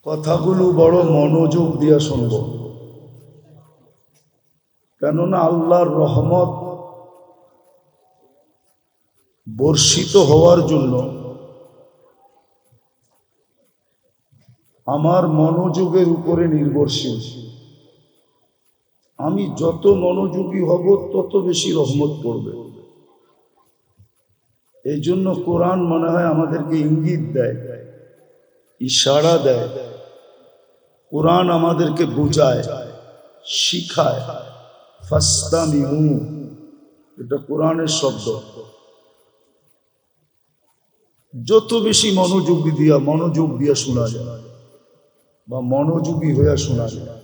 কথাগুলো বড় মনোযোগ দিয়া শুনব, কেননা আল্লাহর রহমত বর্ষিত হওয়ার জন্য আমার মনোযোগের উপরে নির্ভরশীল। আমি যত মনোযোগী হব তত বেশি রহমত পড়বে। এই জন্য কোরআন মনে হয় আমাদেরকে ইঙ্গিত দেয়, ইশারা দেয়। কোরআন আমাদেরকে বোঝায়, শিখায়। ফাস্তামিউ, এটা কোরআনের শব্দ। যত বেশি মনোযোগ দিয়া শোনা যায় বা মনোযোগী হইয়া শোনা যায়।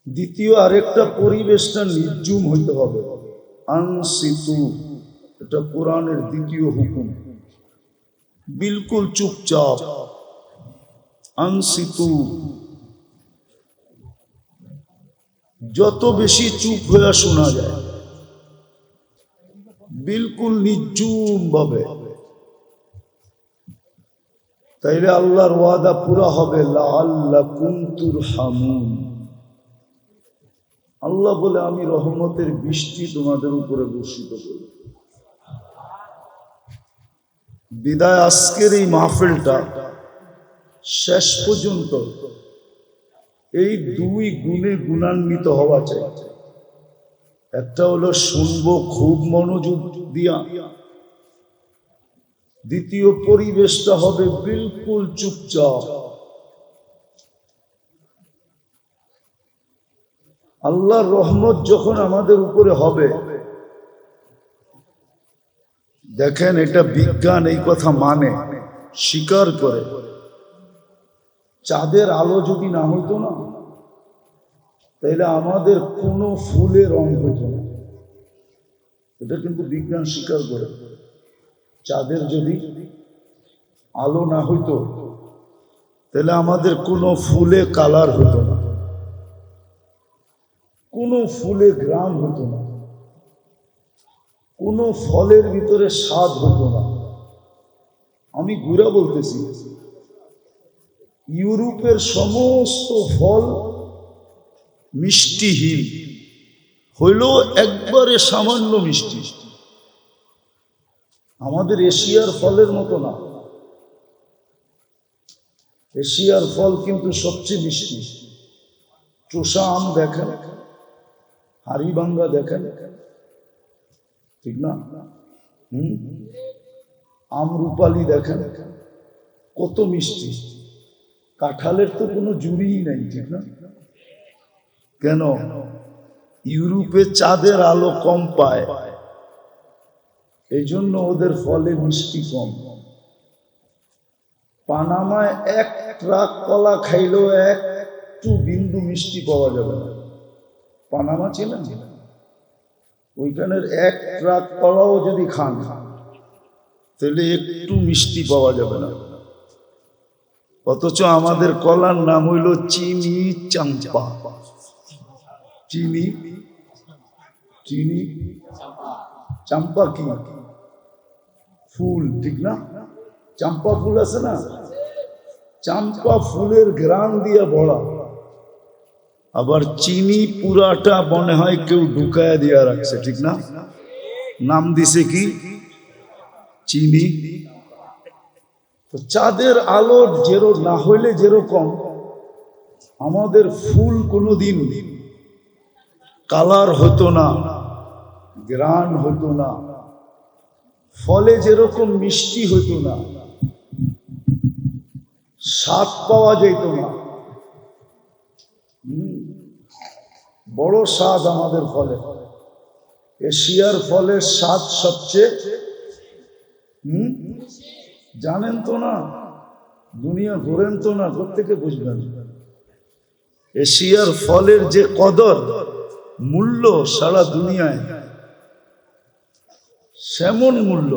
দ্বিতীয় আরেকটা পরিবেশটা নির্জুম হইতে হবে। আনসিতু, এটা কোরআনের দ্বিতীয় হুকুম। বিলকুল চুপচাপ। আনসিতু, যত বেশি চুপ হইয়া শোনা যায়, বিলকুল নির্জুম ভাবে, তাইলে আল্লাহর ওয়াদা পুরা হবে। লাআল্লাকুম তুরহামুন, আল্লাহ বলে আমি রহমতের বৃষ্টি তোমাদের উপরে বর্ষিত করব। বিদায় আজকের এই মাহফিলটা শেষ পর্যন্ত এই দুই গুণে গুণান্বিত হওয়া চাই। একটা হলো শুনবো খুব মনোযোগ দিয়া, দ্বিতীয় পরিবেশটা হবে বিলকুল চুপচাপ। আল্লাহর রহমত যখন আমাদের উপরে হবে, দেখেন এটা বিজ্ঞান এই কথা মানে, স্বীকার করে। চাঁদের আলো যদি না হইতো না, তাইলে আমাদের কোনো ফুলে রং হইতো না। এটা কিন্তু বিজ্ঞান স্বীকার করে। চাঁদের যদি আলো না হইতো, তাহলে আমাদের কোনো ফুলে কালার হতো না, কোনো ফুলে গ্রাম হতো না, কোনো ফলের ভিতরে স্বাদ হতো না। আমি গুড়া বলতেছি, ইউরোপের সমস্ত ফল মিষ্টিহীন হইল, একবারে সামান্য মিষ্টি। আমাদের এশিয়ার ফলের মতো না। এশিয়ার ফল কিন্তু সবচেয়ে মিষ্টি। চোষা আম দেখেন, হাড়িভাঙ্গা দেখেন, ঠিক না? আমরুপালি দেখেন, কত মিষ্টি। কাঁঠালের তো কোনো জুড়িই নাই, ঠিক না? কেন? ইউরোপে চাঁদের আলো কম পায়, এই জন্য ওদের ফলে মিষ্টি কম। পানামায় এক ট্রাক কলা খাইলেও একটু বিন্দু মিষ্টি পাওয়া যাবে না। পানামা ছিলেন, ওইখানের এক ট্রাক কলাও যদি খান, তাহলে একটু মিষ্টি পাওয়া যাবে না। অথচ আমাদের কলার নাম হইল চিনি চাম্পা। চিনি চিনি চাম্পা কি ফুল, ঠিক না? চাম্পা ফুল আছে না, চাম্পা ফুলের ঘ্রাণ দিয়ে ভরা। আবার চিনি পুরাটা মনে হয় কেউ ঢুকায়া দিয়া রাখছে, ঠিক না? নাম দিছে কি? চিনি। তো চাঁদের আলো না হইলে যেরকম আমাদের ফুল কোনোদিন কালার হতো না, গ্রান হতো না, ফলে যেরকম মিষ্টি হতো না, স্বাদ পাওয়া যেত না। বড় স্বাদ আমাদের ফলে। এশিয়ার ফলের স্বাদ সবচেয়ে, জানেন তো না, দুনিয়া ঘোরেন তো না, কোত্থেকে বুঝবেন? এশিয়ার ফলের যে কদর মূল্য সারা দুনিয়ায়, সেমন মূল্য।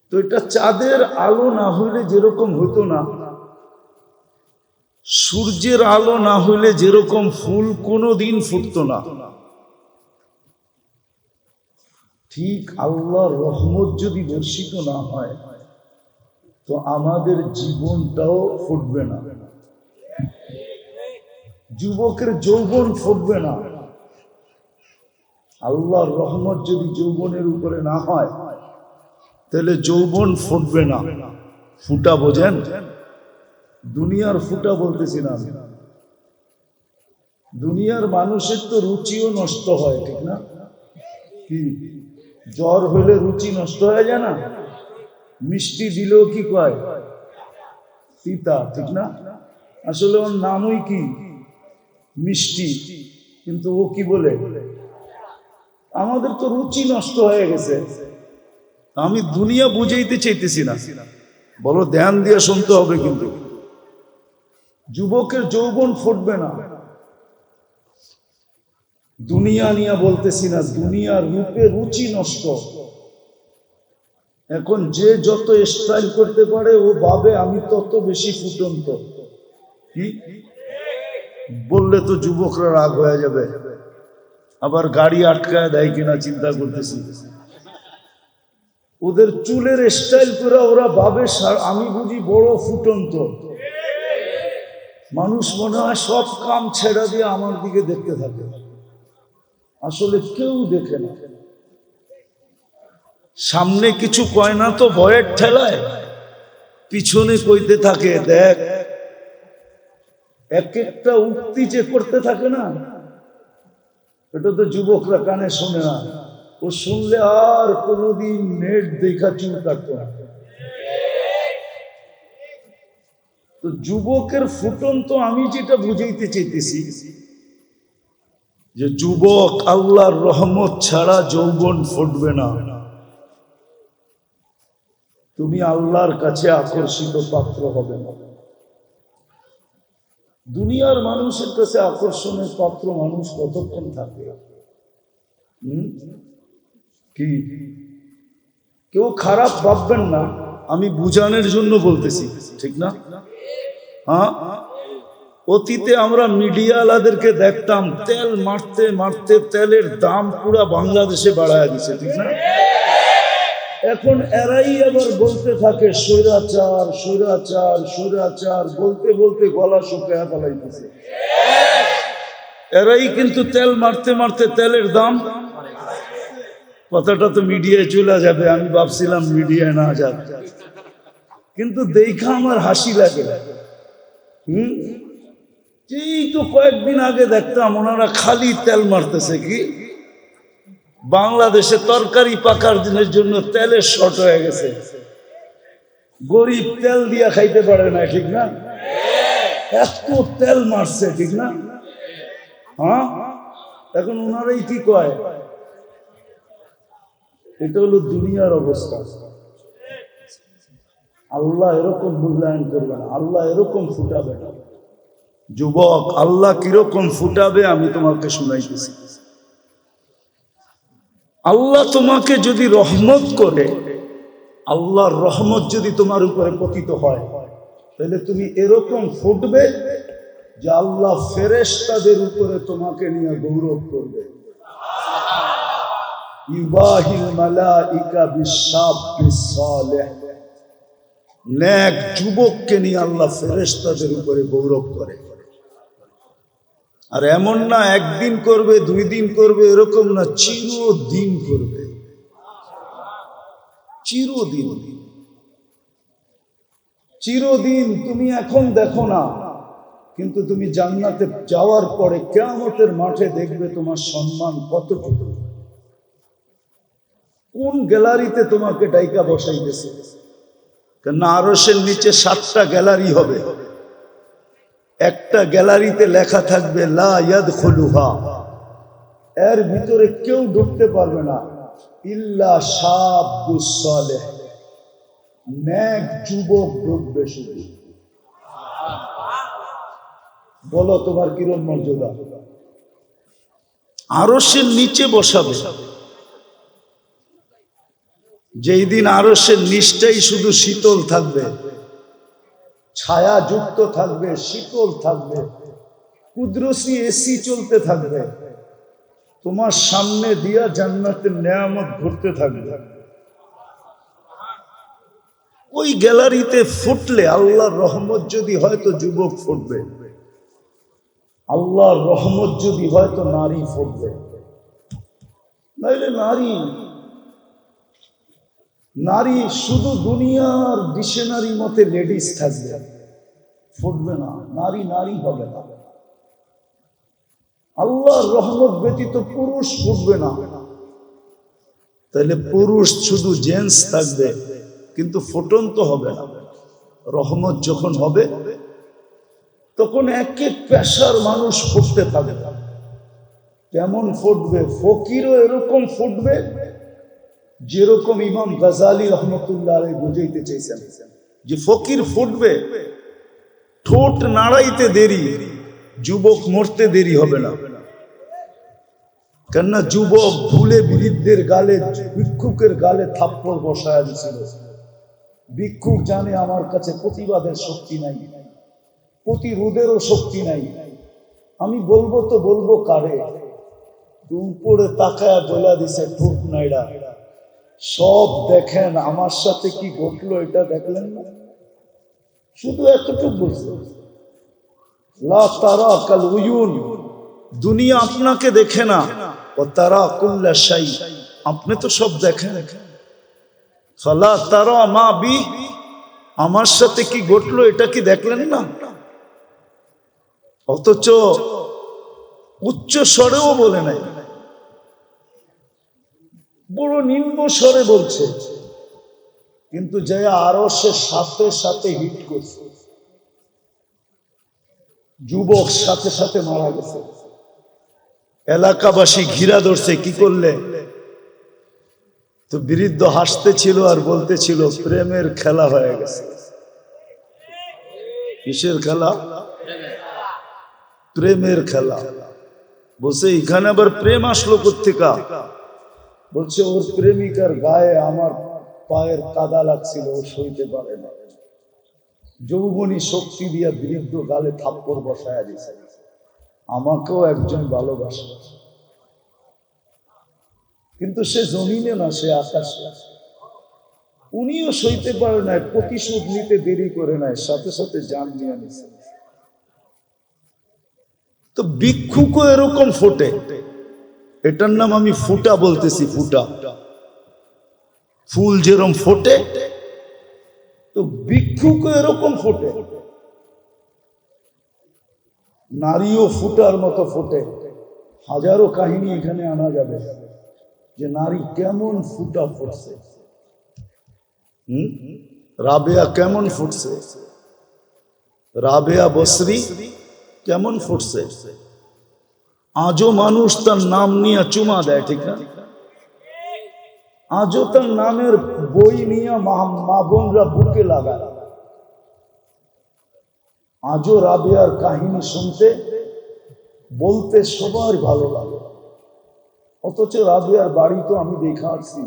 তো এটা চাঁদের আলো না হইলে যেরকম হইতো না, সূর্যের আলো না হইলে যেরকম ফুল কোনোদিন ফুটতো না, ঠিক আল্লাহর রহমত যদি বর্ষিত না হয়, তো আমাদের জীবনটাও ফুটবে না, যুবকের যৌবন ফুটবে না। আল্লাহর রহমত যদি যৌবনের উপরে না হয় তাহলে যৌবন ফুটবে না। ফুটা বোঝেন? দুনিয়ার ফুটা বলতেছি না, দুনিয়ার মানুষের তো রুচিও নষ্ট হয়, ঠিক না? কি জ্বর হলে রুচি নষ্ট হয়ে যায় না? মিষ্টি দিলেও কি কয়? তিতা, ঠিক না? আসলে ওর নামই কি? মিষ্টি, কিন্তু ও কি বলে? আমাদের তো রুচি নষ্ট হয়ে গেছে। আমি দুনিয়া বুঝাইতে চাইতেছি না, বলো ধ্যান দিয়ে শুনতে হবে। কিন্তু যুবকের যৌবন ফুটবে না। দুনিয়া নিয়ে বলতেছি না, দুনিয়ার রূপে রুচি নষ্ট। এখন যে যত স্টাইল করতে পারে ও ভাবে আমি তত বেশি ফুটন্ত। কি বললে তো যুবকরা রাগ হয়ে যাবে, আবার গাড়ি আটকায় দেয় কিনা চিন্তা করতেছি। ওদের চুলের স্টাইল করে ওরা ভাবে আমি বুঝি বড় ফুটন্ত। মানুষ মনে হয় সব কাম ছেড়া দিয়ে আমার দিকে দেখতে থাকে, আসলে কেউ দেখে না। সামনে কিছু কয় না তো ভয়ের ঠেলায় পিছনে কইতে থাকে, দেখ। এক একটা উক্তি যে করতে থাকে না, এটা তো যুবকরা কানে শোনে না। ও শুনলে আর কোনোদিন নেট দেখা চুল কাটতো না। তো যুবকের ফুটন্ত আমি যেটা বুঝাইতে চাইতেছি যে যুবক আল্লাহর রহমত ছাড়া যৌবন ফুটবে না। তুমি আল্লাহর কাছে আকর্ষিত পাত্র হবে না। দুনিয়ার মানুষের কাছে আকর্ষণের পাত্র মানুষ কতক্ষণ থাকে? কি কেউ খারাপ ভাববেন না, আমি বুঝানোর জন্য বলতেছি, ঠিক না? হ্যাঁ, অতীতে আমরা মিডিয়াওয়ালাদেরকে দেখতাম তেল মারতে মারতে তেলের দাম পুরা বাংলাদেশে বাড়ায় দিছে, ঠিক না? এখন এরাই আবার বলতে থাকে স্বৈরাচার স্বৈরাচার স্বৈরাচার, বলতে বলতে গলা শুকিয়ে ফেলাইতেছে। এরাই কিন্তু তেল মারতে মারতে তেলের দাম, কথাটা তো মিডিয়ায় চলে যাবে, আমি ভাবছিলাম মিডিয়ায় না যাবে, কিন্তু দেখা আমার হাসি লাগে। এই তো কয়েকদিন আগে দেখতাম ওনারা খালি তেল মারতেছে। কি বাংলাদেশে তরকারি পাকার দিনের জন্য তেলের শর্ট হয়ে গেছে, গরিব তেল দিয়া খাইতে পারে না, ঠিক না? এত তেল মারছে, ঠিক না? হ্যাঁ, এখন ওনারাই কি কয়? এটা হলো দুনিয়ার অবস্থা। আল্লাহ এরকম মূল্যায়ন করবে না, আল্লাহ এরকম ফুটাবে না। যুবক, আল্লাহ কিরকম ফুটাবে আমি তোমাকে শুনাইতেছি। আল্লাহ তোমাকে যদি রহমত করে, আল্লাহর রহমত যদি তোমার উপরে পতিত হয়, তাহলে তুমি এরকম ফুটবে যে আল্লাহ ফেরেশতাদের উপরে তোমাকে নিয়ে গৌরব করবে। ইবাহিল মালাইকা বিশাবিস সালেহ, নেক যুবককে নিয়ে আল্লাহ ফেরেশতাদের উপরে গৌরব করে। আর এমন না একদিন করবে, 2 দিন করবে, এরকম না, চিরদিন করবে, চিরদিন। চিরদিন তুমি এখন দেখো না, কিন্তু তুমি জান্নাতে যাওয়ার পরে কিয়ামতের মাঠে দেখবে তোমার সম্মান কতটুকু। কোন গ্যালারিতে তোমাকে ডাইকা বসাইতেছে? কেন আরশের নিচে 7টা গ্যালারি হবে, একটা গ্যালারিতে লেখা থাকবে লা ইয়াদখুলুহা, এর ভিতরে কেউ ঢুকতে পারবে না, ইল্লা শাবুস সালেহ, নেক যুবক ঢুকবে শুধু। বলো তোমার কিরম মর্যাদা? আরশের নিচে বসাবে। যেই দিন আরশের নিচটাই শুধু শীতল থাকবে, ছায়া যুক্ত থাকবে, শীতল থাকবে, কুদরতি এসি চলতে থাকবে, তোমার সামনে দিয়া জান্নাতের নেয়ামত ঘুরতে থাকবে। ওই গ্যালারিতে ফুটলে আল্লাহর রহমত যদি হয় তো যুবক ফুটবে, আল্লাহর রহমত যদি হয় তো নারী ফুটবে, নাইলে নারী শুধু দুনিয়ার ডিকশনারি মতে লেডিস থাকবে, ফুটবে না, নারী হবে না। আল্লাহর রহমত ব্যতীত পুরুষ ফুটবে না, তাহলে পুরুষ শুধু জেন্টস থাকবে কিন্তু ফুটন্ত হবে না। রহমত যখন হবে তখন এক এক পেশার মানুষ ফুটতে থাকবে। কেমন ফুটবে? ফকিরও এরকম ফুটবে যেরকম ইমাম গাজালি রহমতুল্লাহ আলাইহি বুঝাইতে চাইছেন, যে ফকির ফুটবে, ঠোঁট নাড়াইতে দেরি, যুবক মরতে দেরি হবে না। কেননা যুবক ভুলে বৃদ্ধের গালে, ভিক্ষুকের গালে থাপ্পড় বসায় দিছিল। ভিক্ষুক জানে আমার কাছে প্রতিবাদের শক্তি নাই, প্রতিরোধেরও শক্তি নাই, আমি বলবো তো বলবো কারে? উপরে তাকায় বলা দিছে ঠোঁট নাইড়া, সব দেখেন, আমার সাথে কি ঘটলো এটা দেখলেন না? শুধু এতটুকু বলছে, লা তারা কাল উয়ুন, দুনিয়া আপনাকে দেখে না, ও তারা কুল্লা শাই, আপনি তো সব দেখেন। ফালা তারা মা বি, আমার সাথে কি ঘটলো এটা কি দেখলেন না? অথচ উচ্চ স্বরেও বলে নাই, বড় নিম্ন স্বরে বলছে, কিন্তু যে আরো সে সাথে সাথে হিট করছে, যুবক সাথে সাথে মারা গেছে। এলাকাবাসী ঘিরা ধরছে, কি করলে? তো বৃদ্ধ হাসতে ছিল আর বলতেছিল প্রেমের খেলা হয়ে গেছে। কিসের খেলা? প্রেমের খেলা। বলছে এখানে আবার প্রেম আসলো কোত্থেকা? বলছে ওর প্রেমিকার গায়ে আমার পায়ের কাদা লাগছিল, ও সইতে পারে না, যৌবনী শক্তি দিয়া বৃদ্ধ গালে থাপ্পড় বসায় দিছে। আমাকেও একজন ভালোবাসে, কিন্তু সে জমিনে না, সে আকাশে। উনিও সইতে পারে নাই, প্রতিশোধ নিতে দেরি করে নাই, সাথে সাথে জান নিয়ে নিছে। তো ভিক্ষুকও এরকম ফোটে, এটার নাম আমি ফুটা বলতেছি, ফুটা। ফুল যেরকম ফোটে, তো ভিক্ষুকও এরকম ফোটে, নারীও ফুটার মতো ফোটে। হাজারো কাহিনী এখানে আনা যাবে যে নারী কেমন ফুটা ফুটছে। রাবেয়া কেমন ফুটছে, রাবেয়া বসরি কেমন ফুটছে। আজও মানুষ তার নাম নিয়ে চুমা দেয়, ঠিক না? আজও তার নামের বই নিয়ে মা বোনরা বুকে লাগায়। আজও রাবেয়ার কাহিনী শুনতে বলতে সবার ভালো লাগে। অথচ রাবেয়ার বাড়ি তো আমি দেখা আসছি,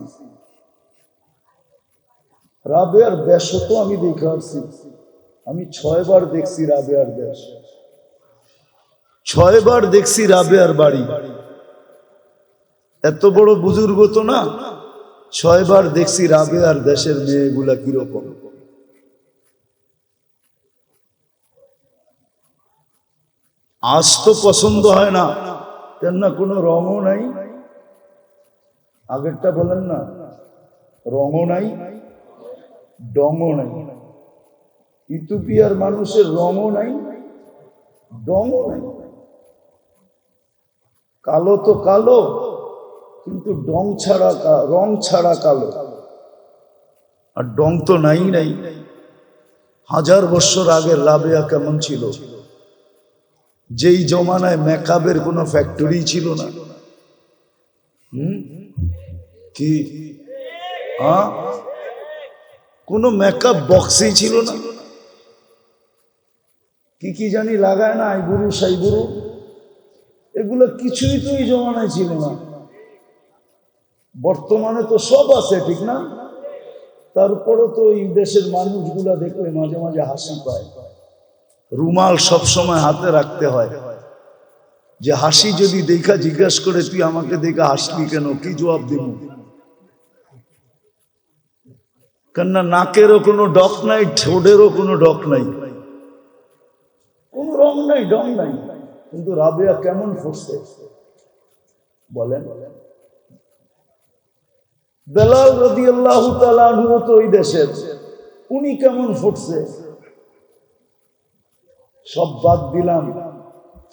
রাবেয়ার দেশও তো আমি দেখা আসছি। আমি 6 বার দেখছি রাবেয়ার দেশ, 6 বার দেখছি রাবেয়ার বাড়ি। এত বড় বুজুর্গ তো না, 6 বার দেখছি রাবেয়ার দেশের মেয়েগুলা কিরকম। আজ তো পছন্দ হয় না, কেননা কোনো রঙও নাই। আগেরটা বলেন না, রঙও নাই, ডঙও নাই। ইথিওপিয়ার মানুষের রঙও নাই, ডঙও নাই। কালো তো কালো, কিন্তু রং ছাড়া কালো, আর ডং তো নাই। 1000 বছর আগের রাবেয়া কেমন ছিল? যেই জমানায় মেকআপের কোনো ফ্যাক্টরি ছিল না। কি কোনো মেকআপ বক্সই ছিল না। কি জানি লাগায় না, আইবুড়ু সাইবুড়ু, এগুলো কিছুই তো এই জমানায় ছিল না। বর্তমানে তো সব আছে, ঠিক না? তারপরে তো এই দেশের মানুষগুলা দেখলে মাঝে মাঝে হাসি পায়। রুমাল সব সময় হাতে রাখতে হয়, যে হাসি যদি দেখা জিজ্ঞাসা করে তুই আমাকে দেখা হাসলি কেন, কি জবাব দিব? কেননা নাকেরও কোনো ডক নাই, ঠোঁটেরও কোনো ডক নাই, কোনো রং নাই, ডং নাই। কিন্তু রাবেয়া কেমন ফুটছে বলেন? বেলাল রাদিয়াল্লাহু তাআলা আনহু তো ওই দেশের, উনি কেমন ফুটছে? সব বাদ দিলাম,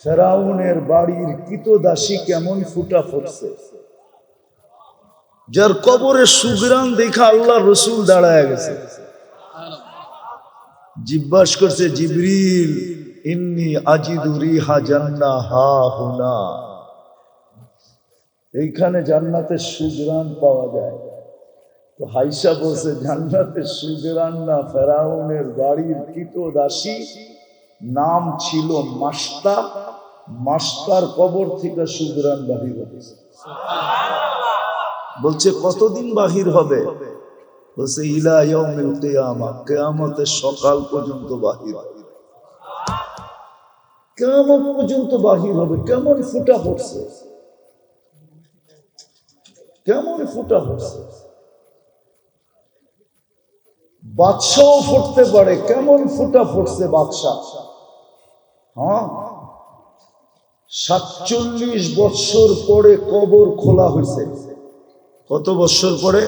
ফেরাউনের বাড়ির কৃতদাসী কেমন ফুটা ফুটছে, যার কবরে সুগ্রাণ দেখা আল্লাহ রসুল দাঁড়ায় গেছে, জিজ্ঞাসা করছে, জিবরিল ইন্নী আজিদু রিহা জান্নাহ হা হুনা, এইখানে জান্নাতের সুগ্রাণ পাওয়া যায়। তো হাইসা বলছে, জান্নাতের সুগ্রাণ না, ফেরাউনের বাড়ির কৃতদাসী, নাম ছিল মাস্তা, মাস্তার কবর থেকে সুগ্রাণ বাহির হয়েছে। বলছে কতদিন বাহির হবে? বলছে ইলা ইয়াউমিল কিয়ামা, কিয়ামতের সকাল পর্যন্ত বাহির হবে, কিয়ামত পর্যন্ত বাহির হবে। কেমন ফুটা পড়ছে, কেমন ফুটা পড়ছে। বাদশাও ফুটতে পারে, কেমন ফুটা ফুটছে বাদশাহ। হ্যাঁ, 47 বৎসর পরে কবর খোলা হয়েছে। কত বৎসর পরে?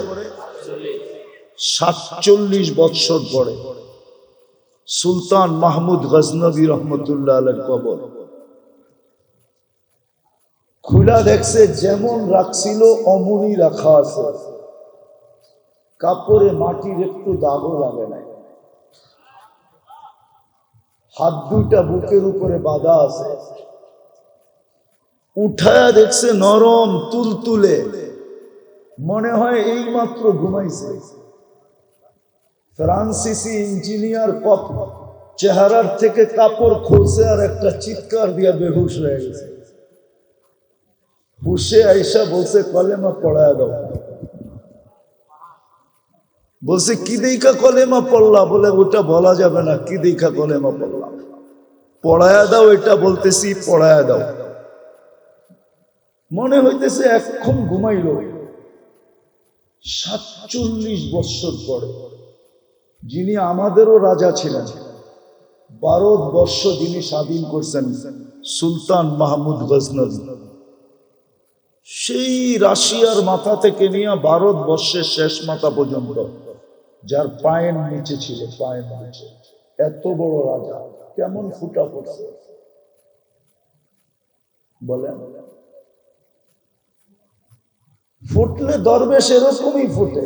47 বৎসর পরে সুলতান মাহমুদ গজনবী রহমতুল্লাহ আলাইহির কবর খুলা দেখছে, যেমন রাখছিল অমনি রাখা আছে, কাপড়ে মাটির একটু দাগও লাগে নাই, হাত দুইটা বুকের উপরে বাঁধা আছে। উঠায়া দেখছে নরম তুলতুলে, মনে হয় এই মাত্র ঘুমাইছে। ফ্রান্সিসি ইঞ্জিনিয়ার কপ চেহারার থেকে কাপড় খুলছে আর একটা চিৎকার দিয়া বেহুশ হয়ে গেছে। হুশে আইসা বলছে, কলেমা পড়ায় দাও। বলছে কি দেখা কলেমা পড়লা? বলে ওটা বলা যাবে না, কি দেখা কলেমা পড়লাম। পড়ায়া দাও, এটা বলতেছি, পড়ায়া দাও। মনে হইতেছে এখন ঘুমাইল। 47 বৎসর পরে, যিনি আমাদেরও রাজা ছিলেন, ভারতবর্ষ যিনি স্বাধীন করছেন, সুলতান মাহমুদ গজনবী, সেই রাশিয়ার মাথা থেকে নিয়ে ভারতবর্ষের শেষ মাথা পর্যন্ত, যার পায়ের নিচে ছিল, পায়ের নিচে, এত বড় রাজা কেমন ফুটা পড়ছে বলেন? ফুটলে দরবেশ এরকমই ফুটে।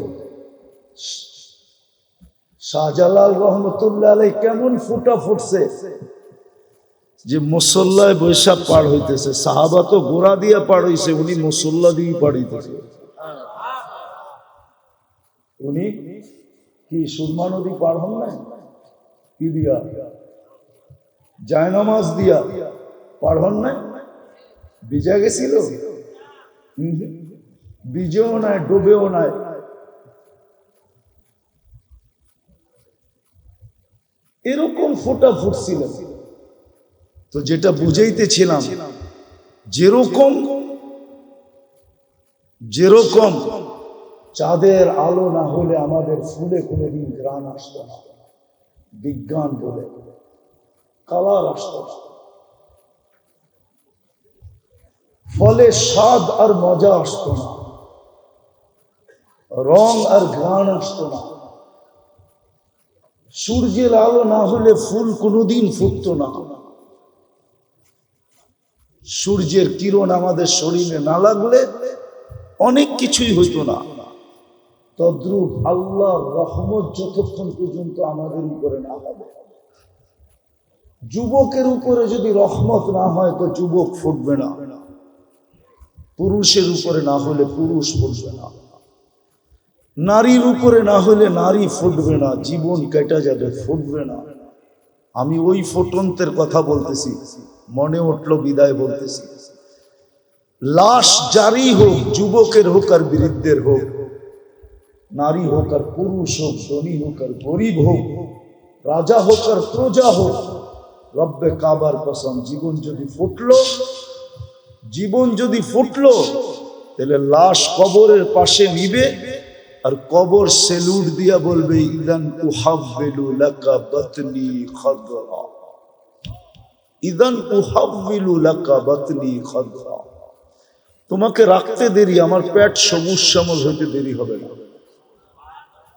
শাহজালাল রহমতুল্লাহ আলাইহি কেমন ফুটা ফুটছে, যে মুসল্লায় বৈশাখ পার হইতেছে। সাহাবা তো গোড়া দিয়া পার হইছে, উনি মুসল্লা দিয়ে পার হইতেছে। উনি কি সুরমা নদী পার হন নাই? কি দিয়া? জায়নামাজ দিয়া পার হন নাই? ভিজা গেছিল? ভিজেও নাই, ডুবেও নাই। এরকম ফোটা ফুটছিল। তো যেটা বুঝাইতেছিলাম, যেরকম যেরকম চাঁদের আলো না হলে আমাদের ফুলে কোনোদিন ঘ্রাণ আসতো না, বিজ্ঞান বলে কালার আসতো না, ফলে স্বাদ আর মজা আসতো না, রং আর ঘ্রাণ আসতো না। সূর্যের আলো না হলে ফুল কোনোদিন ফুটতো না, সূর্যের কিরণ আমাদের শরীরে না লাগলে অনেক কিছুই হইতো না। তদ্রূপ আল্লাহর রহমত যতক্ষণ পর্যন্ত আমাদের উপরে না হবে, যুবকের উপরে যদি রহমত না হয় তো যুবক ফুটবে না, পুরুষের উপরে না হলে পুরুষ ফুটবে না, নারীর উপরে না হলে নারী ফুটবে না, জীবন কেটে যাবে, ফুটবে না। আমি ওই ফুটন্তের কথা বলতেছি, মনে উঠলো বিদায় বলতেছি। লাশ জারি হোক, যুবকের হোক আর বৃদ্ধের হোক, নারী হোক আর পুরুষ হোক, ধনী হোক আর গরিব হোক, রাজা হোক আর প্রজা হোক, রব্বে কাবার কসম, জীবন যদি ফুটলো তাহলে লাশ কবরের পাশে নিবে আর কবর সেলুট দিয়া বলবে ইদান উহাব্বিলু লাকা বাতনি খাদরা, ইদান উহাব্বিলু লাকা বাতনি খাদরা, তোমাকে রাখতে দেরি, আমার পেট সবুজ শ্যামল হইতে দেরি হবে না।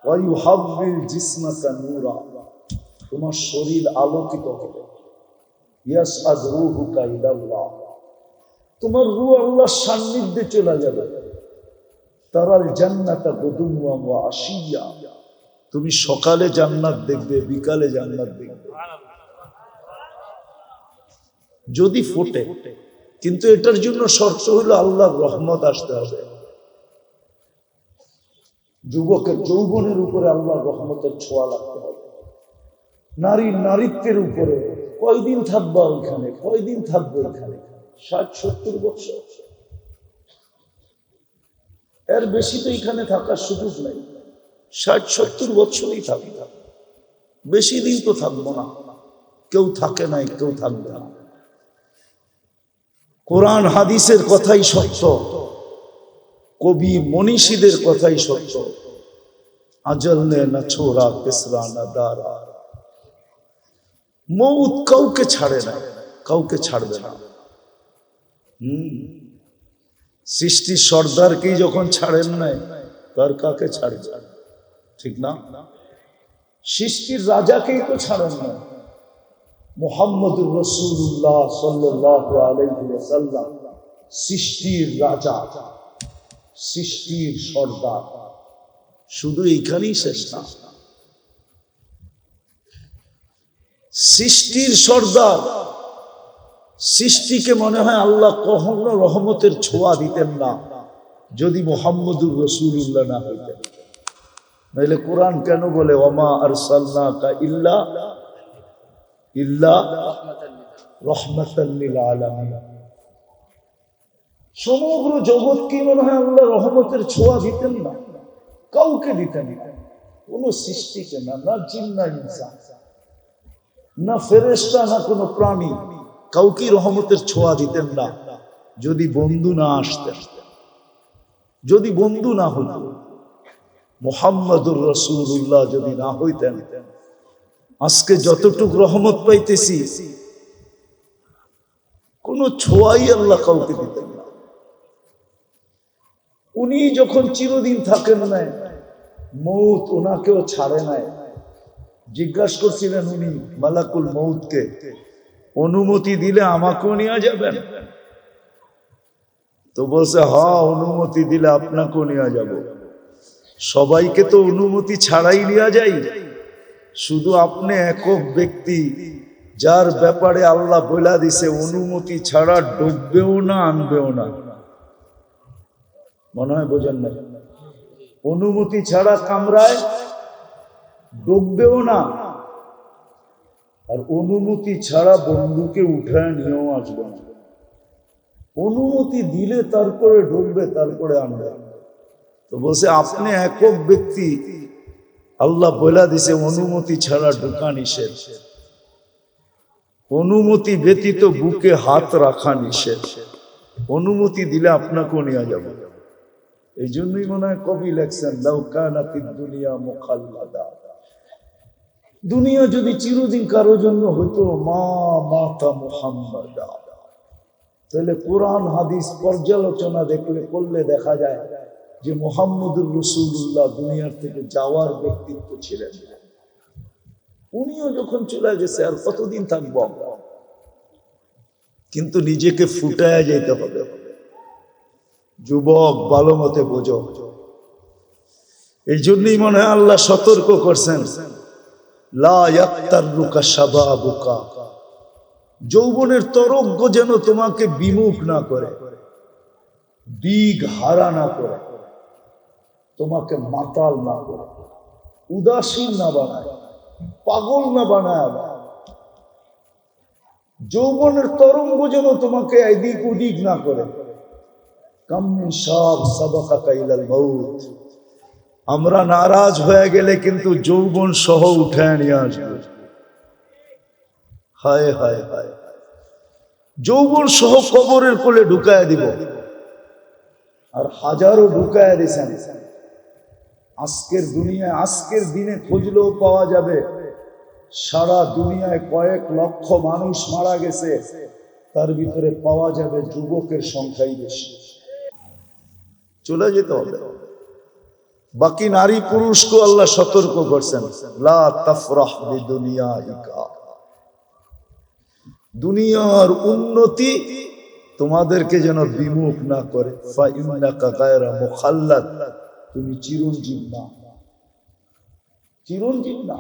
ওয়া ইউহাব্বিল জিসমাকা নূরা, তোমার শরীর আলোকিত হবে। ইয়াসআদ রূহুকা ইলাল্লাহ, তোমার রূহ আল্লাহর সান্নিধ্যে চলে যাবে। তারাল জান্নাতা গুদুওয়া ওয়া আশিয়া, তুমি সকালে জান্নাত দেখবে, বিকালে জান্নাত দেখবে যদি ফোটে। কিন্তু এটার জন্য শর্ত হলো আল্লাহর রহমত আসতে হবে। যুবকের যৌবনের উপরে আল্লাহর রহমতের ছোঁয়া লাগতে হবে। নারীর নারীত্বের উপরে কয়দিন থাকবো ওইখানে, কয়দিন থাকবো এখানে, 60-70 বছর, এর বেশি তো এখানে থাকার সুযোগ নাই। 60-70 বছরই থাকি, বেশি দিন তো থাকবো না। কেউ থাকে নাই, কেউ থাকবে না। কোরআন হাদিসের কথাই সত্য, কবি মনীষীদের কথাই সত্য। আজল নে না ছোড়া কেসরা না দারা, মৌত কাউকে ছাড়ে না, কাউকে ছাড়বে না। সৃষ্টির সর্দারকেই যখন ছাড়েন নাই, তার কাকে ছাড়বে? ঠিক না? সৃষ্টির রাজাকেই তো ছাড়েন না। মুহাম্মদুর রাসূলুল্লাহ সাল্লাল্লাহু আলাইহি ওয়াসাল্লাম সৃষ্টির রাজা, সৃষ্টির সর্দার। শুধু এইখানেই শেষ না, সৃষ্টির সর্দার। সৃষ্টিকে মনে হয় আল্লাহ কখনো রহমতের ছোঁয়া দিতেন না যদি মুহাম্মদুর রাসূলুল্লাহ না হইতেন। নাইলে কোরআন কেন বলে ওয়ামা আরসালনাকা ইল্লা রাহমাতাল লিল আলামিন। সমগ্র জগৎকে মনে হয় আল্লাহ রহমতের ছোঁয়া দিতেন না, কাউকে দিতেন না, কোন সৃষ্টিকে না, না জিন না ইনসান, না ফেরেশতা, না কোনো প্রাণী, কাউকে রহমতের ছোঁয়া দিতেন না যদি বন্ধু না আসতেন, যদি বন্ধু না হইত। মুহাম্মদুর রাসূলুল্লাহ যদি না হইতেন, আজকে যতটুক রহমত পাইতেছি কোন ছোঁয়াই আল্লাহ কাউকে দিতেন না। উনি যখন চিরদিন থাকেন নাই, মৌত ওনাকেও ছাড়ে নাই। জিজ্ঞাসা করছিলেন উনি মালাকুল মৌতকে, অনুমতি দিলে আমাকেও নিয়ে যাবেন? তো বলছে হ্যাঁ, অনুমতি দিলে আপনাকেও নিয়ে যাব। সবাইকে তো অনুমতি ছাড়াই নিয়ে যাই, শুধু আপনি একক ব্যক্তি যার ব্যাপারে আল্লাহ বলে দিছে অনুমতি ছাড়া ডুববেও না, আনবেও না। মনে হয় বোঝেন না, অনুমতি ছাড়া কামরায় ডুববেও না, আর অনুমতি ছাড়া বন্ধুকে উঠায় নিয়েও আসবে না। অনুমতি দিলে তারপরে ঢুকবে, তারপরে আনবে। তো বলছে আপনি একক ব্যক্তি, আল্লাহ বলে দিছে অনুমতি ছাড়া ঢুকা নিষেধ, অনুমতি ব্যতীত বুকে হাত রাখা নিষেধ, অনুমতি দিলে আপনাকেও নিয়ে যাব। এই জন্যই মনে হয় কবি লেখছেন লাউ কানাতিদ দুনিয়া মুখাল্লাদা, দুনিয়া যদি চিরদিন কারো জন্য হইতো মা মাতা মুহাম্মাদা, তাহলে কোরআন হাদিস পর্যালোচনা করলে দেখা যায় যে মুহাম্মদুর রাসূলুল্লাহ দুনিয়ার থেকে যাওয়ার ব্যক্তিত্ব ছিলেন। উনিও যখন চলে গেছে আর কতদিন থাকবো আমরা? কিন্তু নিজেকে ফুটায় যেতে হবে। যুবক ভালো মতে বোঝো। এই জন্যই মনে হয় আল্লাহ সতর্ক করছেন লা ইয়াক্তারুকা শাবাবুকা, যৌবনের তরঙ্গ যেন তোমাকে বিমুখ না করে, দিক হারা না করে, তোমাকে মাতাল না করে, উদাসীন না বানায়, পাগল না বানায়। যৌবনের তরঙ্গ যেন তোমাকে এদিক ওদিক না করে। কামিন শাব সাবাকাকা ইলাল মাউত, আমরা নারাজ হয়ে গেলে কিন্তু যৌবন সহ উঠে নিয়ে আসবে। হায় হায় হায়, যৌবন সহ কবরের কোলে ঢুকায় দিব। আর হাজারো ঢুকায় দিছেন, আজকের দুনিয়ায় আজকের দিনে খুঁজলেও পাওয়া যাবে সারা দুনিয়ায় কয়েক লক্ষ মানুষ মারা গেছে, তার ভিতরে পাওয়া যাবে যুবকের সংখ্যাই বেশি। চলে যেতে হবে। বাকি নারী পুরুষকে আল্লাহ সতর্ক করছেন, লা তাফরাহ বিদুনিয়াইকা, দুনিয়ার উন্নতি তোমাদেরকে যেন বিমুখ না করে। ফাইন্নাকা গায়রা মুখাল্লাদ, তুমি চিরঞ্জীব না, চিরঞ্জীব না,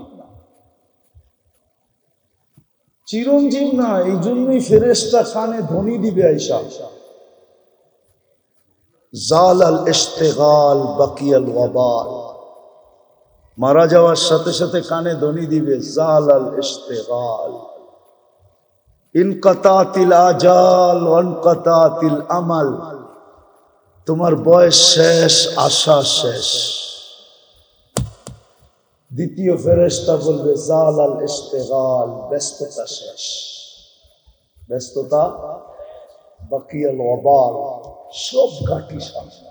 চিরঞ্জীব না। এই জন্যই ফেরেশতা কানে ধ্বনি দিবে আয়েশা, জালাল ইশতিগাল বাকিয়াল ওয়াবাল, মারা যাওয়ার সাথে সাথে কানে ধ্বনি দিবে জালাল ইশতিগাল, ইনকাতাতিল আজাল ওয়ানকাতাতিল আমাল, তোমার বয়স শেষ, আশা শেষ। দ্বিতীয় ফেরেশতা বলবে জালাল ইশতিগাল, ব্যস্ততা শেষ, ব্যস্ততা, বাকিয়াল ওয়াবাল, সব ঘাটি সামনে।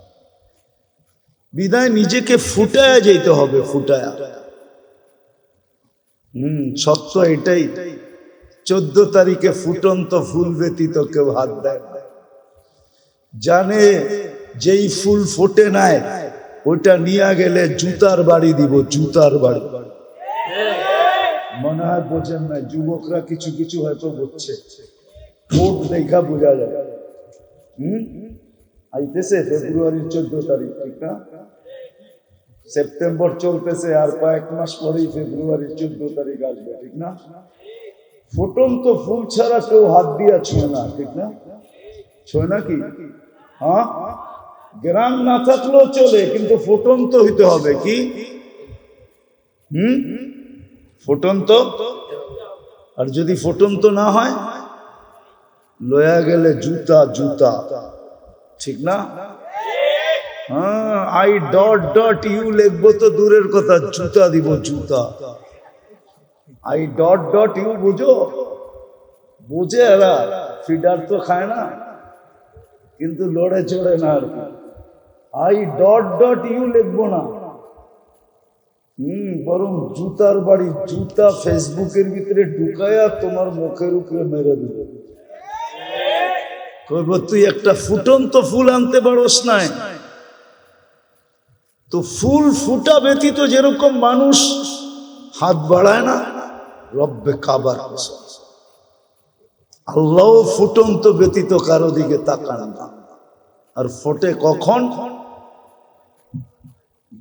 বিদায় নিজেকে ফুটায়া যেতে হবে, ফুটায়া। সত্য এটাই, 14 তারিখে ফুটন্ত ফুল ব্যতীত কেউ হাত দেয় না। জানে যেই ফুল ফোটে নাই ওইটা নিয়ে গেলে জুতার বাড়ি দিব, জুতার বাড়ি। মনে হয় বোঝেন না, যুবকরা কিছু কিছু হয়তো বুঝছে, ভোট দেখা বোঝা যায়। আইতেছে ফেব্রুয়ারির 14 তারিখ, ঠিক না? সেপ্টেম্বর চলতেছে, আর কয়েক মাস পরেই ফেব্রুয়ারির 14 তারিখ আসবে, ঠিক না? ফুটন্ত ফুল ছাড়া কেউ হাত দিয়া ছুঁয় না, ঠিক না? ছুঁয় না কি? হ্যাঁ, গ্রাম না থাকলেও চলে, কিন্তু ফুটন্ত হইতে হবে। কি? ফুটন্ত। আর যদি ফুটন্ত না হয়, লয়া গেলে জুতা, জুতা, ঠিক না? হ্যাঁ, আই ডট ডট ইউ লিখবো তো দূরের কথা, জুতা দিব, জুতা। আই ডট ডট ইউ বুঝো? বুঝে এরা, ফিডার তো খায় না, কিন্তু লড়ে চড়ে না আর কি। আই ডট ডট ইউ লিখবো না, বরং জুতার বাড়ি, জুতা ফেসবুকের ভিতরে ঢুকায়া তোমার মুখের উপরে মেরে দিবে। কইব তুই একটা ফুটন্ত ফুল আনতে পারোস নাই। তো ফুল ফুটা ব্যতীত যেরকম মানুষ হাত বাড়ায় না, রব্বে কাবার কসম, আল্লাহ ফুটন্ত ব্যতীত কারো দিকে তাকান না। আর ফোটে কখন?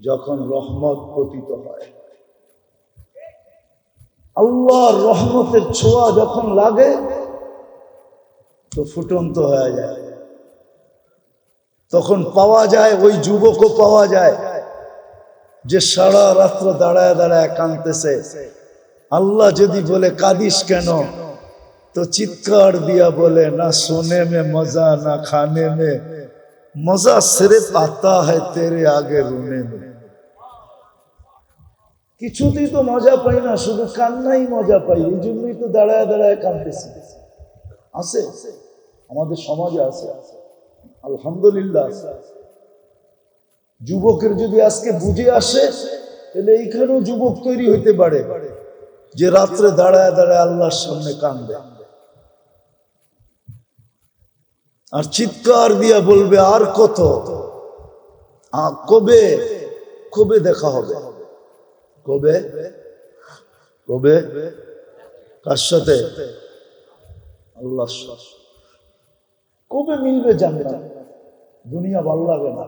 যখন রহমত পতিত হয়, আল্লাহর রহমতের ছোঁয়া যখন লাগে তো ফুটন্ত হয়ে যায়। তখন পাওয়া যায়, ওই যুবকও পাওয়া যায় যে সারা রাত্র দাঁড়ায় দাঁড়ায় কাঁদতেছে। আল্লাহ যদি বলে কাঁদিস কেন, তো চিৎকার দিয়া বলে, না সোনে মে মজা না খানে মে মজা, সির্ফ আতা है तेरे आगे रोने में। কিছুতেই তো মজা পাই না, শুধু কান্নাই মজা পাই। এই জন্যই তো দাঁড়ায় দাঁড়ায় কাঁদতেছি। আছে, আমাদের সমাজে আছে, আলহামদুলিল্লাহ আছে। যুবকের যদি আজকে বুঝে আসে, তাহলে এইখানেও যুবক তৈরি হইতে পারে যে রাত্রে দাঁড়ায় দাঁড়ায় আল্লাহর সামনে কাঁদবে আর চিৎকার দিয়া বলবে, আর কত, কবে কবে দেখা হবে, কবে কবে, কার সাথে? আল্লাহর সাথে। কবে মিলবে জান্নাত? দুনিয়া ভালো লাগে না।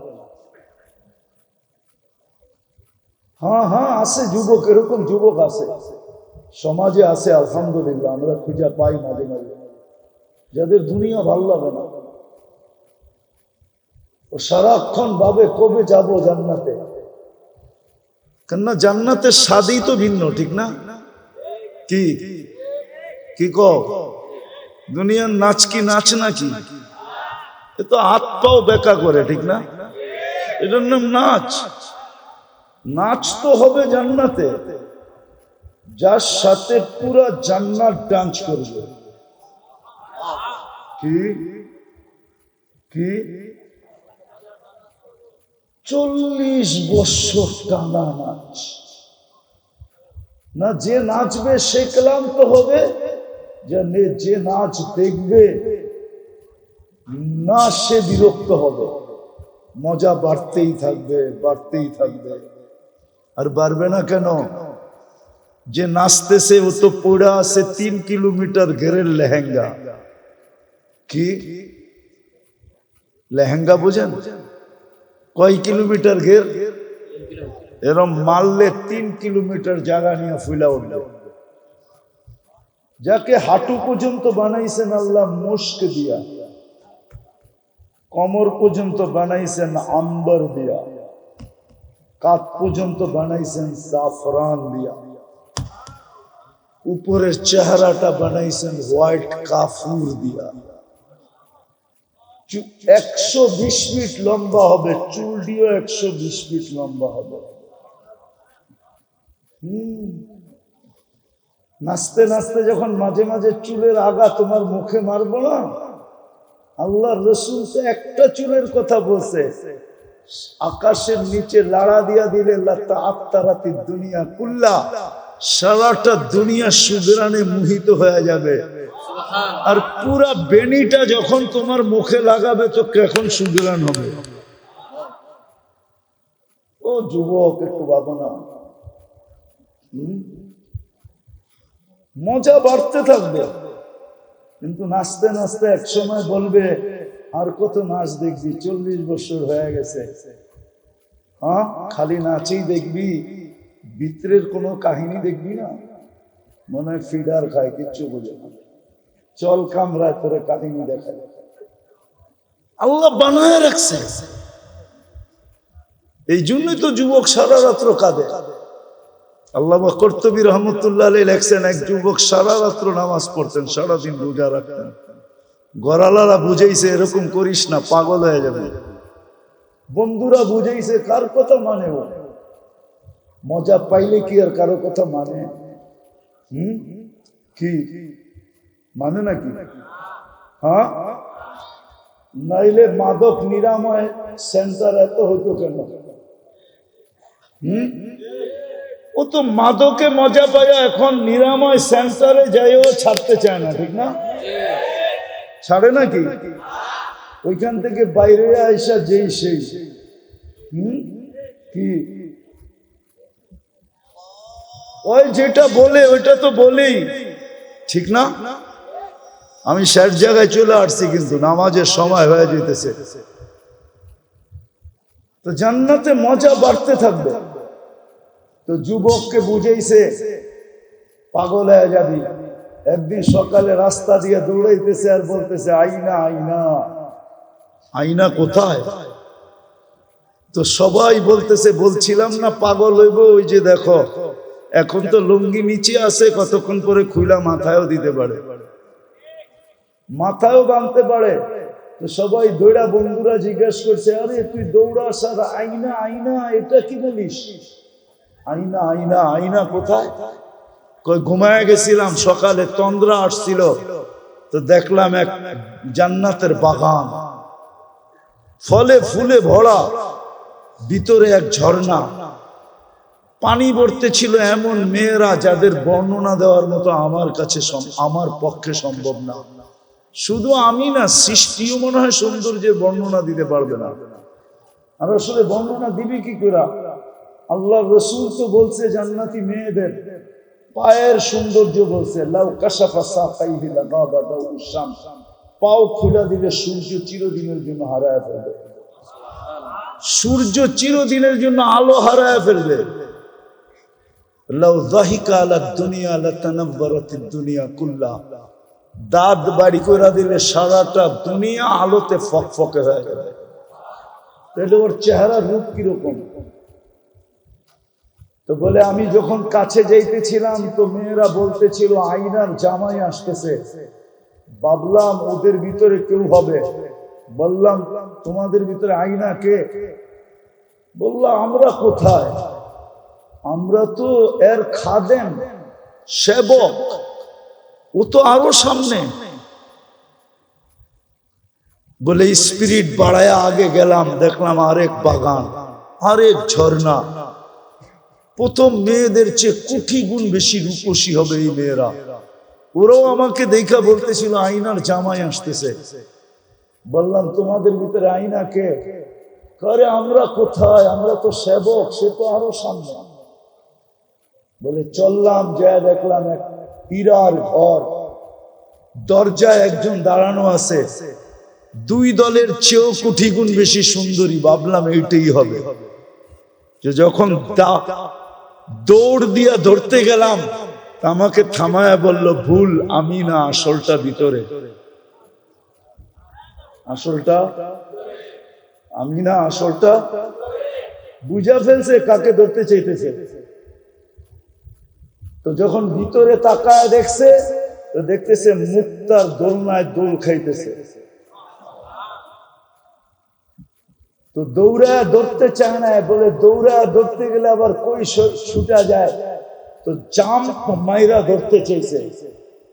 হ্যাঁ হ্যাঁ, আছে যুবক, এরকম যুবক আছে, সমাজে আছে, আলহামদুলিল্লাহ। আমরা খুঁজে পাই মাঝে মাঝে, যাদের দুনিয়া ভালো লাগে না। ও সারাক্ষণ ভাবে কবে যাব জান্নাতে। কেননা জান্নাতের স্বাদই তো ভিন্ন, ঠিক না? কি কি কও? দুনিয়ার নাচ কি নাচ নাকি? এ তো হাত পাও বেকা করে, ঠিক না? এটার নাম নাচ। নাচ তো হবে জান্নাতে, যার সাথে পুরা জান্নাত ডান্স করবে। কি কি 40 বছর টানা নাচ না, যে নাচবে সে ক্লান্ত হবে, যে নাচ দেখবে না সে বিরক্ত হবে। মজা বাড়তেই থাকবে, বাড়তেই থাকবে। আর বাড়বে না কেন? যে নাচতেছে ও তো পড়ে আছে 3 কিলোমিটার ঘেরের লেহেঙ্গা। কি লেহেঙ্গা বুঝেন? কয় কিলোমিটার ঘের? এরম মারলে 3 কিলোমিটার জায়গা নিয়ে ফুলা উঠবে। যাকে হাঁটু পর্যন্ত বানাইছেন আল্লাহ মুস্ক দিয়া, কমর পর্যন্ত বানাইছেন আম্বার দিয়া, কাঁধ পর্যন্ত বানাইছেন জাফরান দিয়া, উপরের চেহারাটা বানাইছেন হোয়াইট কাফুর দিয়া। 120 ফিট লম্বা হবে, চুল দিয়েও 120 ফিট লম্বা হবে। নাচতে নাচতে যখন মাঝে মাঝে চুলের আগা তোমার মুখে মারবো না, আল্লাহ রসুল তো একটা চুলের কথা বলছে, আকাশের নিচে লাড়া দিয়া দিলে আত্মারাতি দুনিয়া কুল্লা, সারাটা দুনিয়া সুদরানে মোহিত হয়ে যাবে। আর পুরা বেনিটা যখন তোমার মুখে লাগাবে তো কখন সুদরান হবে। ও যুবক, একটু ভাবো না। মজা বাড়তে থাকবে, কিন্তু নাচতে নাচতে এক সময় বলবে আর কত নাচ দেখবি, 40 বছর হয়ে গেছে। হ্যাঁ, খালি নাচেই দেখবি, ভিতরের কোনো কাহিনী দেখবি না। মনে হয় ফিডার খায়, কিচ্ছু বোঝে না। চল কামরায় তোরে কাহিনী দেখায়। আল্লাহ বানায় রাখছে। এই জন্যই তো যুবক সারা রাত্র কাঁদে। আল্লামা কর্তুবী রহমতুল্লাহ আলাইহি লেখছেন, এক যুবক সারা রাত্র নামাজ পড়তেন, সারাদিন রোজা রাখতেন। গড়ালারা বুঝাইছে এরকম করিস না, পাগল হয়ে যাবে। বন্ধুরা বুঝাইছে, কার কথা মানে? ও মজা পাইলে কি আর কারো কথা মানে? কি মানে নাকি? হ্যাঁ, নাইলে মাদক নিরাময় সেন্টার এত হইতো কেন? ও তো মাদকে মজা পায়, এখন নিরাময় সেন্টারে যাইও ছাড়তে চায় না, ঠিক না? ছাড়ে নাকি? ওইখান থেকে বাইরে আইসা যেই সেই কি ওই যেটা বলে ওইটা তো বলেই, ঠিক না? আমি শেষ জায়গায় চলে আসছি, কিন্তু নামাজের সময় হয়ে যেতেছে। তো জান্নাতে মজা বাড়তে থাকবে। তো যুবককে বুঝাইছে পাগল হয়ে যাবি। একদিন সকালে রাস্তা দিয়ে দৌড়াইতেছে আর বলতেছে আইনা আইনা। আইনা কোথায়? তো সবাই বলতেছে, বলছিলাম না পাগল হইব, ওই যে দেখো এখন তো লুঙ্গি নিচে আছে, কতক্ষণ পরে খুইলা মাথায়ও দিতে পারে, মাথায়ও বাঁধতে পারে। তো সবাই দৌড়া, বন্ধুরা জিজ্ঞেস করছে, আরে তুই দৌড়াস আর আইনা আইনা এটা কি বলিস? আইনা আইনা আইনা কোথায়? কই ঘুমায় গেছিলাম, সকালে তন্দ্রা আসছিল, তো দেখলাম এক জান্নাতের বাগান, ফলে ফুলে ভরা, ভিতরে এক ঝর্ণা, পানি ভরতে ছিল এমন মেয়েরা যাদের বর্ণনা দেওয়ার মতো আমার কাছে আমার পক্ষে সম্ভব না। শুধু আমি না, সৃষ্টিও মনে হয় সৌন্দর্যের বর্ণনা দিতে পারবে না। আর আসলে বর্ণনা দিবি কি করে? আল্লাহ রসুল তো বলছে জান্নাতি মেয়েদের পায়ের সৌন্দর্য বলছে, লাউ কাশাফা সাকাইহি লাগাবা দাউস শামস, পাও খুলে দিলে সূর্য চিরদিনের জন্য হারায় ফেলবে। সূর্য চিরদিনের জন্য আলো হারায় ফেলবে। লাউ যাহিকা আলা দুনিয়া লাতানাব্বারাতিদ দুনিয়া কুল্লা, দাঁত বাড়ি করে দিলে সারাটা দুনিয়া আলোতে ফকফকে হয়ে যাবে। তাহলে ওর চেহারা রূপ কিরকম? তো বলে আমি যখন কাছে যাইতেছিলাম তো মেয়েরা বলতেছিল আইনার জামাই আসতেছে। ভাবলাম ওদের ভিতরে কেউ হবে। বললাম তোমাদের ভিতরে আইনা কে? বললাম আমরা কোথায়, আমরা তো এর খাদেম, সেবক, ও তো আরো সামনে। বলে স্পিরিট বাড়ায় আগে গেলাম, দেখলাম আরেক বাগান, আরেক ঝর্ণা। প্রথম মেয়েদের চেয়ে কোটি গুণ বেশি রূপসী হবে এই মেয়েরা। ওরাও আমাকে দেখা বলতেছিল আইনার জামাই আসতেছে। বললাম তোমাদের ভিতরে আইনা কে? করে আমরা কোথায়, আমরা তো সেবক, সে তো আরো সামনে। বলে চললাম, যা দেখলাম এক পীরার ঘর, দরজায় একজন দাঁড়ানো আছে, দুই দলের চেয়েও কোটি গুণ বেশি সুন্দরী। ভাবলাম এইটাই হবে। যে যখন দৌড় দিয়া ধরতে গেলাম, আমাকে থামায়া বলল ভুল, আমি না, আসলটা ভিতরে। আসলটা আমি না, আসলটা বুঝা ফেলছে কাকে ধরতে চাইতেছে। তো যখন ভিতরে তাকায় দেখছে, তো দেখতেছে মুক্তার দোলনায় দোল খাইতেছে। তো দৌড়া ধরতে চায় না, বলে দৌড়া ধরতে গেলে আবার কই ছুটা যায়, তো জাম্প মাইরা ধরতে চাইছে।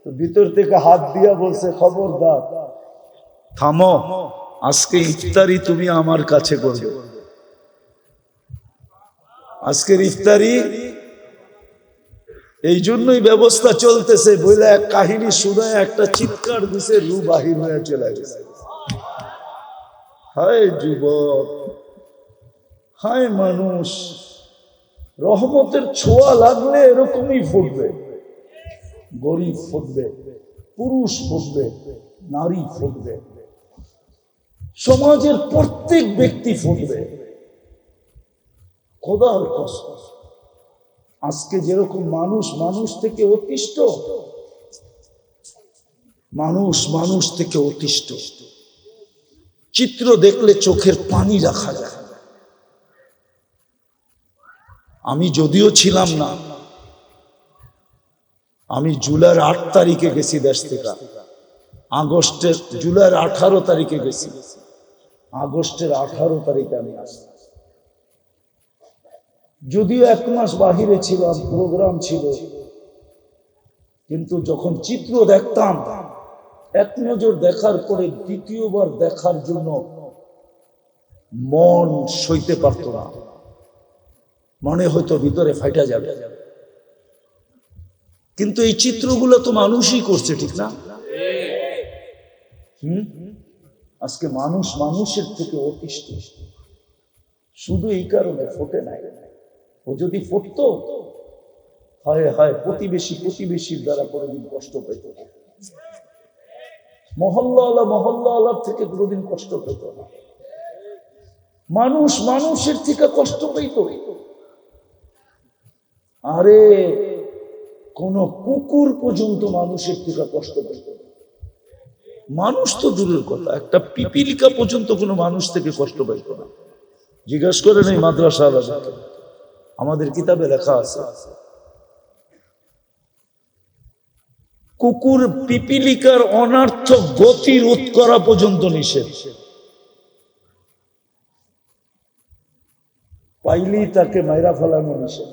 তো ভিতর থেকে হাত দিয়া বলছে খবরদার, থামো, আজকে ইফতারি তুমি আমার কাছে করবে। আজকের ইফতারি এই জন্যই ব্যবস্থা চলতেছে বলে এক কাহিনী শুনে একটা চিৎকার দিছে, রু বাহির হয়ে চলে গেছে। হায় যুবক, হায় মানুষ, রহমতের ছোঁয়া লাগলে এরকমই ফুটবে। গরিব ফুটবে, পুরুষ ফুটবে, নারী ফুটবে, সমাজের প্রত্যেক ব্যক্তি ফুটবে। খোদার কসম, আজকে যেরকম মানুষ মানুষ থেকে অতিষ্ঠ, মানুষ মানুষ থেকে অতিষ্ঠ, চিত্র দেখলে চোখের পানি রাখা যায়। আমি যদিও ছিলাম না, আমি জুলাইয়ের 8 তারিখে গেছি দেশ থেকে, আগস্টের জুলাইয়ের 18 তারিখে গেছি, আগস্টের 18 তারিখে আমি আসলাম। যদিও 1 মাস বাহিরে ছিলাম, প্রোগ্রাম ছিল, কিন্তু যখন চিত্র দেখতাম, এক নজর দেখার পরে দ্বিতীয়বার দেখার জন্য মন সইতে পারত না, মনে হয়তো ভিতরে ফাইটা যাবে। কিন্তু এই চিত্রগুলো তো মানুষই করছে, ঠিক না? আজকে মানুষ মানুষের থেকে অতিষ্ঠ, শুধু এই কারণে ফোটে নাই। ও যদি ফুটতো, হায় হায়, প্রতিবেশী প্রতিবেশীর দ্বারা কোনোদিন কষ্ট পেত না, মহল্লাওয়ালার থেকে কোনোদিন কষ্ট পেত না, মানুষ মানুষের থেকে কষ্ট পেত। আরে কোন কুকুর পর্যন্ত মানুষের থেকে কষ্ট পেত না। মানুষ তো দূরের কথা, একটা পিপিলিকা পর্যন্ত কোনো মানুষ থেকে কষ্ট পাইত না। জিজ্ঞাসা করেন এই মাদ্রাসা, আমাদের কিতাবে লেখা আছে, কুকুর পিপিলিকার অনার্থক গতি রোধ করা পর্যন্ত নিষেধ। পাইলেই তাকে মাইরা ফেলানো নিষেধ।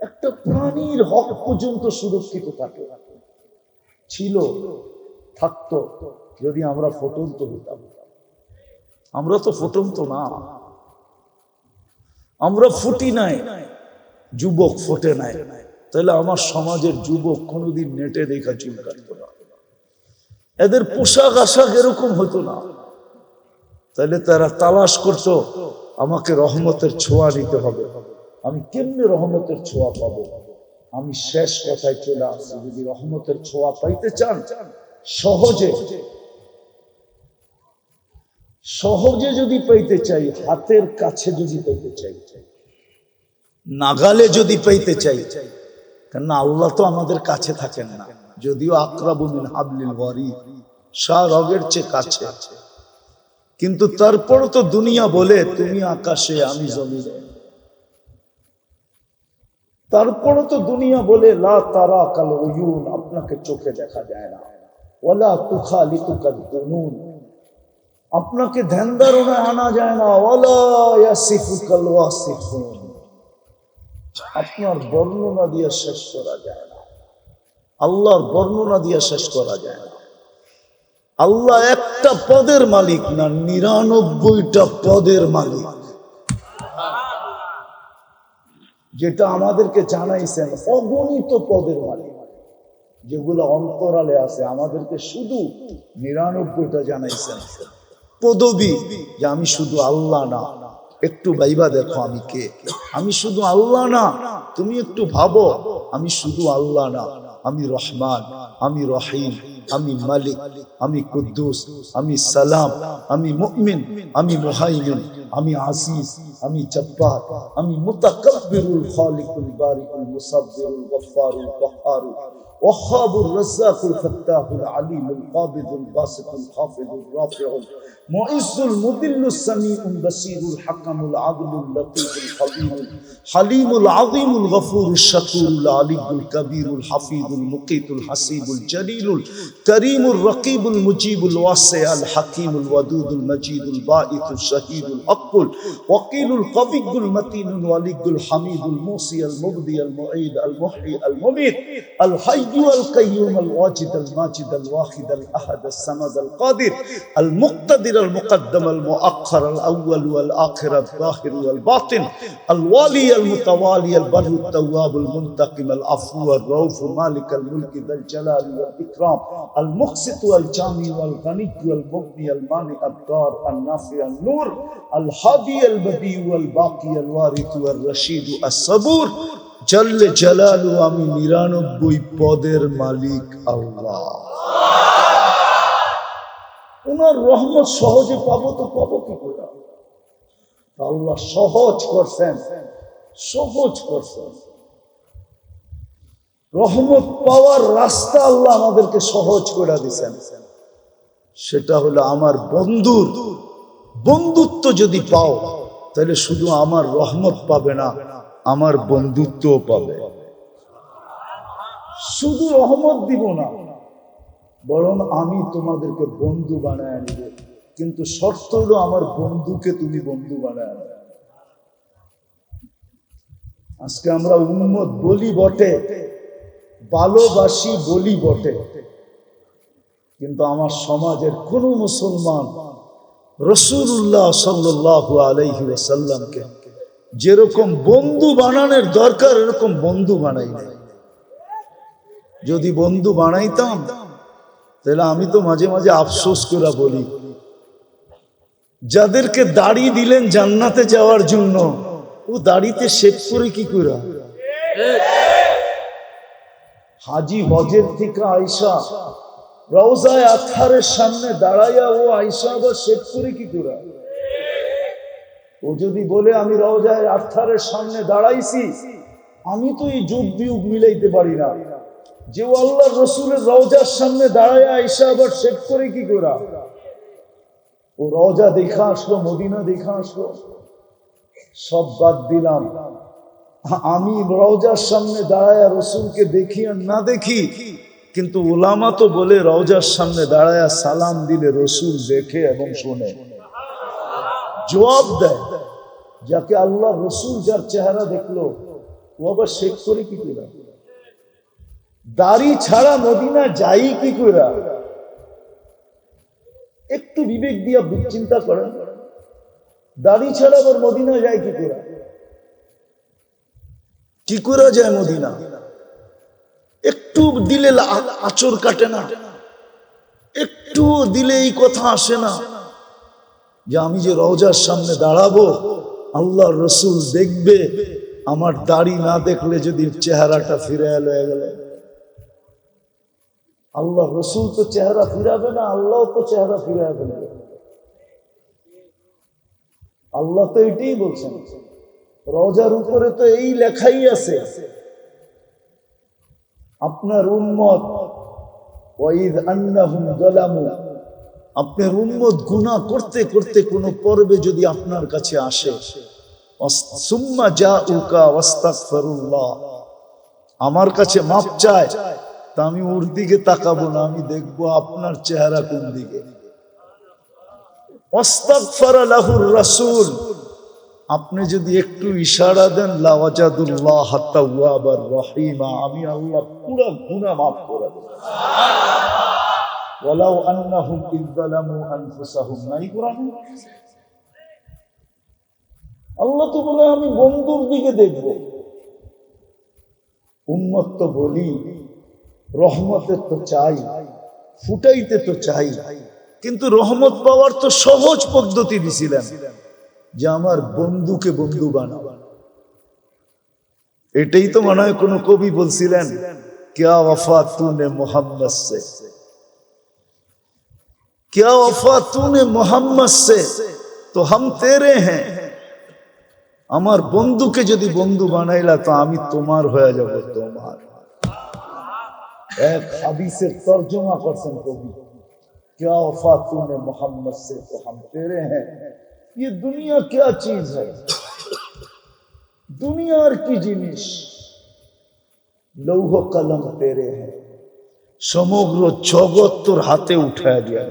একটা প্রাণীর হক পর্যন্ত সুরক্ষিত থাকে, ছিল, থাকতো, যদি আমরা ফুটন্ত হতাম। আমরা তো ফুটন্ত না, আমরা ফুটি নাই, যুবক ফোটে নাই। তাহলে আমার সমাজের যুবক কোনোদিন নেটে দেখা চুল কাটতো না, এদের পোশাক আশাক এরকম হতো না। তাহলে তারা তালাশ করতো আমাকে রহমতের ছোঁয়া নিতে হবে। আমি কেমনে রহমতের ছোঁয়া পাবো? আমি শেষ কথায় চলে আসছি, যদি রহমতের ছোঁয়া পাইতে চান, সহজে সহজে যদি পাইতে চাই, হাতের কাছে যদি পাইতে চাই, নাগালে যদি পাইতে চাই, কেননা আল্লাহ তো আমাদের কাছে থাকেন না, যদিও আকরাবু মিন হাবলিল ওয়ারিদ, রগের চেয়ে কাছে, কিন্তু তারপরও তো দুনিয়া বলে তুমি আকাশে আমি জমিনে। তারপরও তো দুনিয়া বলে লা তারা কাল উয়ুন, আপনাকে চোখে দেখা যায় না, ওয়ালা তুখালিতুকা দুনুন, আপনাকে ধ্যান ধারণায় আনা যায় না, ওয়ালা ইয়াসিফুকাল ওয়াসিফুন, আপনার বর্ণনা দিয়ে শেষ করা যায় না, আল্লাহর বর্ণনা দিয়ে শেষ করা যায় না। আল্লাহ একটা পদের মালিক না, 99টা পদের মালিক, যেটা আমাদেরকে জানাইছেন। অগণিত পদের মালিক যেগুলো অন্তরালে আছে, আমাদেরকে শুধু 99টা জানাইছেন। পদবী যে আমি শুধু আল্লাহ না, একটু ভাইবা দেখো আমি কে। আমি শুধু আল্লাহ না, তুমি একটু ভাবো আমি শুধু আল্লাহ না, আমি রহমান, আমি রহিম, আমি মালিক, আমি কুদ্দুস, আমি সালাম, আমি মুমিন, আমি মুহাইমিন, আমি আজিজ, আমি জব্বার, আমি মুতাকাব্বিরুল খালিকুল বারিকুল মুসাব্বিরুল গফফারুল কহ্হারুল وهاب الرزاق الفتاح العليم القابض الباسط الخافض الرافع المعز المذل السميع البصير الحكم العدل اللطيف الخبير الحليم العظيم الغفور الشكور العلي الكبير الحفيظ المقيت الحسيب الجليل الكريم الرقيب المجيب الواسع الحكيم الودود المجيد الباعث الشهيد الحق الوكيل القوي المتين الولي الحميد الموصي المبدي المعيد المحيي المميت الحي القيوم الواجد الماجد الواحد الأحد الصمد القادر المقتدر المقدم المؤخر الأول والآخر الظاهر والباطن الوالي المتوالي البر التواب المنتقم العفو الرؤوف مالك الملك ذا الجلال والإكرام المقسط والجامع والغني والمغني المانع الدار النافع النور الهادي البديع والباقي الوارث والرشيد الصبور জল্লে জালালু, আমি 99 পদের মালিক আল্লাহ। ওনার রহমত সহজে পাবো তো পাবো কি করে? আল্লাহ সহজ করছেন, সহজ করছেন। রহমত পাওয়ার রাস্তা আল্লাহ আমাদেরকে সহজ করে দিয়েছেন। সেটা হলো আমার বন্ধুর বন্ধুত্ব যদি পাও, তাহলে শুধু আমার রহমত পাবে না, আমার বন্ধুত্ব পাবে। শুধু রহমত দিব না, বরং আমি তোমাদেরকে বন্ধু বানায় নিব। কিন্তু শর্ত হলো আমার বন্ধুকে তুমি বন্ধু বানায় নেবে। আজকে আমরা উম্মত বলি বটে, ভালোবাসি বলি বটে, কিন্তু আমার সমাজের কোন মুসলমান রাসূলুল্লাহ সাল্লাল্লাহু আলাইহি ওয়াসাল্লামকে যেরকম বন্ধু বানানোর দরকার এরকম বন্ধু বানাই না। যদি বন্ধু বানাইতাম তাহলে আমি তো মাঝে মাঝে আফসোস করে বলি, যাদেরকে দাড়ি দিলেন জান্নাতে যাওয়ার জন্য, ও দাড়িতে শেভ করে কি করে? হাজি হজের থেকে আয়সা রওজায়ে আতহারের সামনে দাঁড়াইয়া ও আয়সা আবার শেভ করে কি করে? ও যদি বলে আমি রওজায়ে আতহারের সামনে দাঁড়াইছি, আমি তো এই যুগ বিয়োগ মিলাইতে পারি না যে ও আল্লাহর রাসূলের রওজার সামনে দাঁড়ায় আয়েশা আবার শেভ করে কি করা? ও রওজা দেখা আসলো, মদিনা দেখা আসলো, সব বাদ দিলাম। আমি রওজার সামনে দাঁড়ায় রাসূলকে দেখি আর না দেখি, কিন্তু উলামা তো বলে রওজার সামনে দাঁড়ায় সালাম দিলে রাসূল দেখে এবং শুনে, জবাব দেয়। যাকে আল্লাহ রাসূল যার চেহারা দেখলো, ও আবার শেভ করে কি করে? দাড়ি ছাড়া মদিনা যাই কি করে? একটু বিবেক দিয়া চিন্তা করেন, দাড়ি ছাড়া আবার মদিনা যায় কি করে? কি করে যায় মদিনা? একটু দিলে আঁচড় কাটে না, একটু দিলে এই কথা আসে না যে আমি যে রওজার সামনে দাঁড়াবো, আল্লাহর রাসূল দেখবে, আমার দাড়ি না দেখলে যদি চেহারাটা ফিরে লয়ে গেল। আল্লাহ রাসূল তো চেহারা ফিরাবে না, আল্লাহ তো চেহারা ফিরাবে ফেলবে। আল্লাহ তো এটাই বলছেন, রওজার উপরে তো এই লেখাই আছে, আপনার উম্মত ওয়াইদ আন্নাহুম যালামু, আপনার উম্মত গুনাহ করতে করতে কোন পর্বে যদি আপনার কাছে আসে, সুম্মা জাউকা ওয়াস্তাগফিরুল্লাহ, আমার কাছে মাপ চায়, তা আমি ওর দিকে তাকাবো না, আমি দেখবো আপনার চেহারা কোন দিকে। ওয়াস্তাগফারা লাহুর রাসূল, আপনি যদি একটু ইশারা দেন, লাওয়াজাদুল্লাহ তাওয়াবার রহিমা, আমি আল্লাহ পুরো গুনাহ মাফ করে দেব। ওয়ালাউ আন্নাহুম ইযযালামু আনফুসাহুম, নাই কোরআনে? আল্লাহ তো বলে আমি বন্ধুর দিকে দেখব। উম্মত তো বলি রহমতের তো চাই, ফুটাইতে তো চাই, কিন্তু রহমত পাওয়ার তো সহজ পদ্ধতি দিছিলেন যে আমার বন্ধুকে বন্ধু বানাও। এটাই তো মনে হয় কোন কবি বলছিলেন, क्या वफा तूने मोहम्मद से, क्या वफा तूने मोहम्मद से, तो हम तेरे हैं। আমার বন্ধুকে যদি বন্ধু বানাইলা তো আমি তোমার হয়ে যাব, তোমার। এক হাদিসের তর্জমা করছেন কবি, क्या वफा तूने मोहम्मद से, तो हम तेरे हैं। ये दुनिया क्या चीज है, দুনিয়ার কি জিনিস? লৌহ কলম তেরে হ্যাঁ, সমগ্র জগৎ তোর হাতে উঠায় দিয়া।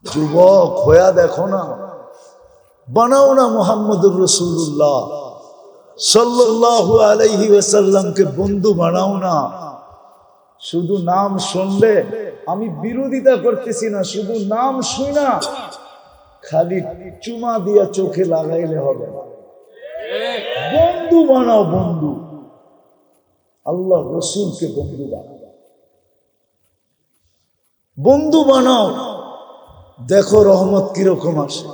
যুবক হইয়া দেখো না, বানাও না মুহাম্মদুর রাসূলুল্লাহ সাল্লাল্লাহু আলাইহি ওয়াসাল্লামকে বন্ধু বানাও না। শুধু নাম শুনলে, আমি বিরোধিতা করতেছি না, শুধু নাম শুনা খালি চুমা দিয়া চোখে লাগাইলে হবে না। বন্ধু বানাও, বন্ধু। আল্লাহ রসুলকে বন্ধু বানাও, বন্ধু বানাও। দেখো রহমত কিরকম আসে,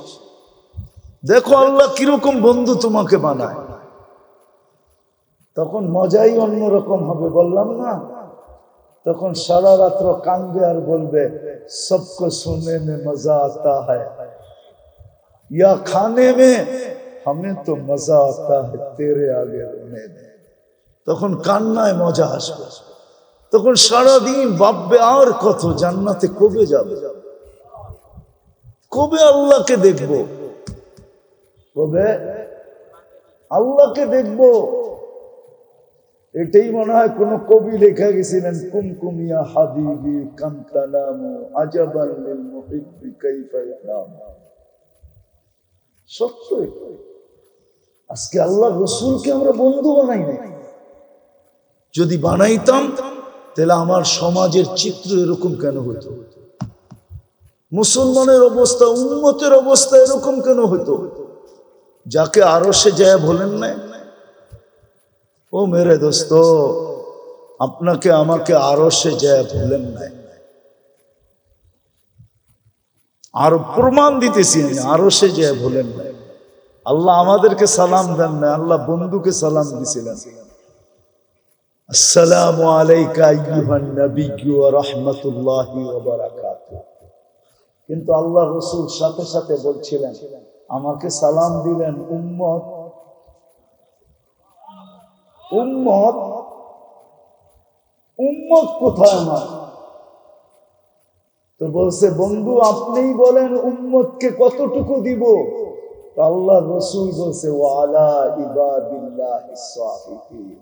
দেখো আল্লাহ কিরকম বন্ধু তোমাকে বানায়। তখন মজাই অন্যরকম হবে, বললাম না? তখন সারা রাত্র কাঁদবে আর বলবে, সবকো সোনে মে মজা আতা হ্যায়, या खाने में हमें तो मजा आता है तेरे आगे रोने में। তখন কান্নায় মজা আসবে। তখন সারাদিন ভাববে আর কত, জান্নাতে কবে যাবে, কবে আল্লাহকে দেখব, কবে আল্লাহকে দেখব। এটাই মনে হয় কোন কবি লেখা গেছিলেন, কুমকুমিয়া হাবিবি কামতানামু আজাবান লিল মুহিব্বি কাইফা ইয়ানাম। সত্য। আজকে আল্লাহ রসুলকে আমরা বন্ধু বানাই নাই। যদি বানাইতাম তাহলে আমার সমাজের চিত্র এরকম কেন হতো? মুসলমানের অবস্থা, উম্মতের অবস্থা এরকম কেন হতো? যাকে আরশে যায় বলেন না, ও মেরে দোস্ত, আপনাকে আমাকে আরশে যায় বলেন নাই। আর প্রমাণ দিতেছি, আরশে যায় বলেন নাই। আল্লাহ আমাদেরকে সালাম দেন না, আল্লাহ বন্ধুকে সালাম দিছিলেন, আসসালামু আলাইকা আইয়ুহান নাবিয়্যু ওয়া রাহমাতুল্লাহি ওয়া বারাকাতুহু। কিন্তু আল্লাহ রাসূল সাথে সাথে বলছিলেন, আমাকে সালাম দিলেন উম্মত, উম্মত, উম্মত কোথায় আমার? তো বলছে, বন্ধু আপনিই বলেন উম্মতকে কতটুকু দিব? তো আল্লাহ রাসূল বলছে, ওয়ালা ইবাদিল্লাহিস সালিহিন।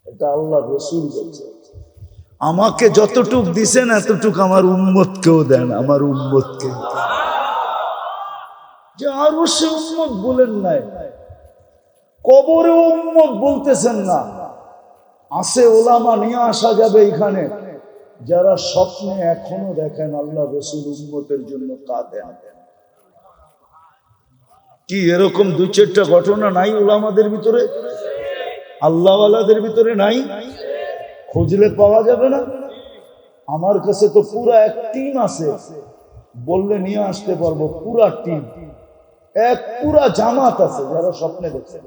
এটা আল্লাহ রাসূল বলছে, আমাকে যতটুক দিছেন এতটুক আমার উম্মতকেও দেন, আমার উম্মতকে। যে আরো সে উম্মত বলেন নাই, কবরে উম্মত বলতেছেন না। আছে ওলামা নিয়ে আসা যাবে এখানে, যারা স্বপ্নে এখনো দেখেন আল্লাহ রাসূল উম্মতের জন্য কাঁদেন। কি এরকম দুই চারটা ঘটনা নাই ওলামাদের ভিতরে, আল্লাহওয়ালাদের ভিতরে নাই? খুঁজলে পাওয়া যাবে না? আমার কাছে তো পুরা এক টিম আছে, বললে নিয়ে আসতে পারবো। পুরা টিম, এক পুরা জামাত আছে যারা স্বপ্নে দেখছে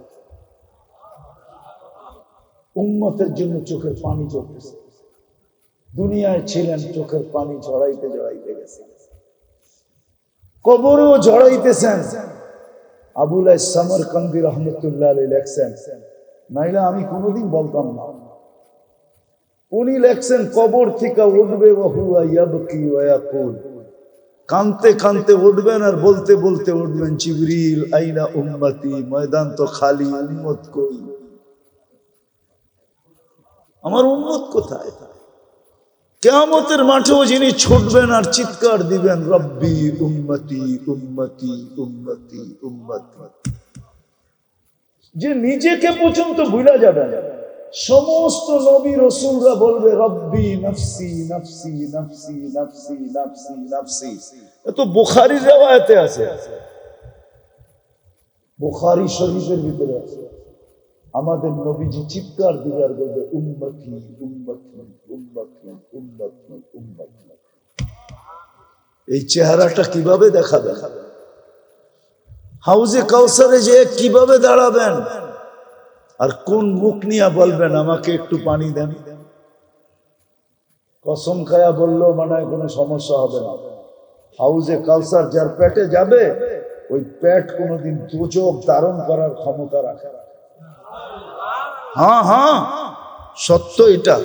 উম্মতের জন্য চোখের পানি ঝরতেছে। দুনিয়ায় ছিলেন, চোখের পানি ঝরাইতে ঝরাইতে গেছে, কবরেও ঝরাইতেছেন। আবুল সামরকান্দি রহমতুল্লাহ আলাইহি লেখছেন, নাইলে আমি কোনোদিন বলতাম না। উনি লেখছেন, কবর থেকে উঠবে ওয়া হুয়া ইয়াবকি ওয়া ইয়াকুল, কানতে কানতে উঠবেন আর বলতে বলতে উঠবেন, জিবরিল আইনা উম্মতি, ময়দান তো খালি, উম্মত কই, আমার উম্মত কোথায়? কিয়ামতের মাঠেও যিনি ছুটবেন আর চিৎকার দিবেন, রব্বি উম্মতি উম্মতি উম্মতি উম্মতি। যে নিজেকে পর্যন্ত ভুলে যাবেন, সমস্ত নবী রাসূলরা বলবে রব্বি নফসি নফসি নফসি নফসি নফসি নফসি। এত বুখারীর riwayate আছে, বুখারী শরীফের ভিতরে আছে। আমাদের নবীজি চিৎকার দিয়ে আর বলবে উম্মতি উম্মতি উম্মতি উম্মতি উম্মতি। এই চেহারাটা কিভাবে দেখাবে? হাউজে কাউসারে যে কিভাবে দাঁড়াবেন আর কোন মুখ নিয়ে বলবেন আমাকে একটু পানি দেন? কসম খায়া বললেও মানে কোনো সমস্যা হবে না। হাউজে কাউসার যার পেটে যাবে ওই পেট কোনোদিন দুজক ধারণ করার ক্ষমতা রাখে। হ্যাঁ হ্যাঁ, সত্য এটা।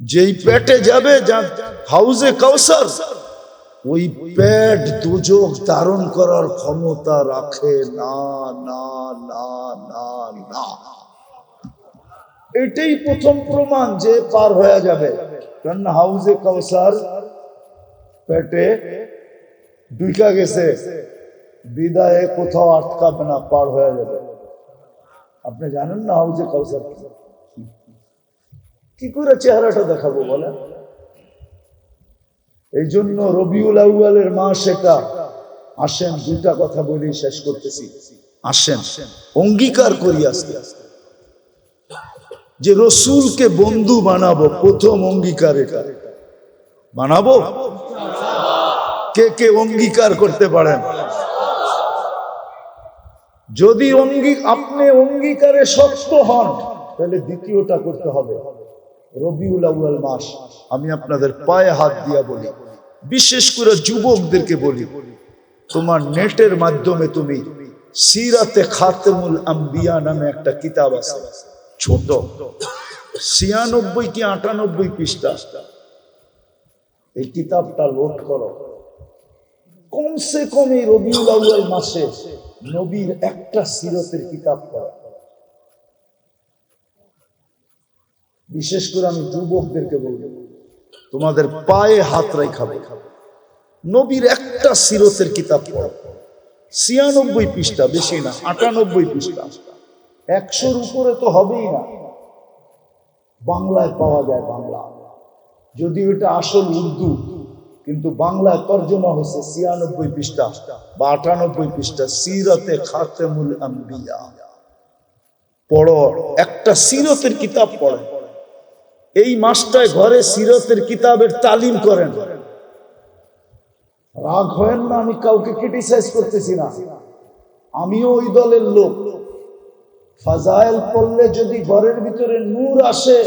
যেই পেটে যাবে হাউজে কাউসার, ওই পেট দুজক ধারণ করার ক্ষমতা রাখে না না না না না। এটাই প্রথম প্রমাণ যে পার হয়ে যাবে। কারণ হাউজে কাউসার পেটে ঢুকা গেছে, বিদায়ে কোথাও আটকাবে না, পার হয়ে যাবে। আপনি জানেন না হাউজে কাউসার কি করে চেহারাটা দেখাবো বলেন? এই জন্য রবিউল আউয়ালের মাস এটা। আসেন দুইটা কথা বলি শেষ করতেছি। আসেন অঙ্গীকার করি আস্তে আস্তে যে রসুলকে বন্ধু বানাবো। প্রথম অঙ্গীকার এটা বানাবো। কে কে অঙ্গীকার করতে পারেন? যদি আপনি অঙ্গীকারে শক্ত হন তাহলে দ্বিতীয়টা করতে হবে। রবিউল আউয়াল মাস, আমি আপনাদের পায়ে হাত দিয়া বলি, বিশেষ করে যুবকদেরকে বলি, তোমার নেটের মাধ্যমে তুমি সিরাতে খাতেমুল আম্বিয়া নামে একটা কিতাব আছে, ছোট 96 কি 98 পৃষ্ঠা। এই কিতাবটা লোড করো। কমসে কম এই রবিউল আউয়াল মাসে নবীর একটা সিরতের কিতাব পড়া। বিশেষ করে আমি যুবকদেরকে বলবো, তোমাদের পায়ে হাত রাখাবো, নবীর একটা সিরতের কিতাব পড়ো। 96 পৃষ্ঠা, বেশি না, 98 পৃষ্ঠা। 100-র উপরে তো হবেই না। বাংলায় পাওয়া যায়, বাংলা, যদি এটা আসল উর্দু, কিন্তু বাংলায় তর্জমা হয়েছে 96 পৃষ্ঠা বা 98 পৃষ্ঠা। সিরাতে খাতেমুল আম্বিয়া পড়ো, একটা সিরতের কিতাব পড়ো। এই মাসটায় ঘরে সিরতের কিতাবের তালিম করেন। রাগ হয় না, আমি কাউকে ক্রিটিসাইজ করতেছি না, আমিও ওই দলের লোক। ফাজাইল পড়লে যদি ঘরের ভিতরে নূর আসে,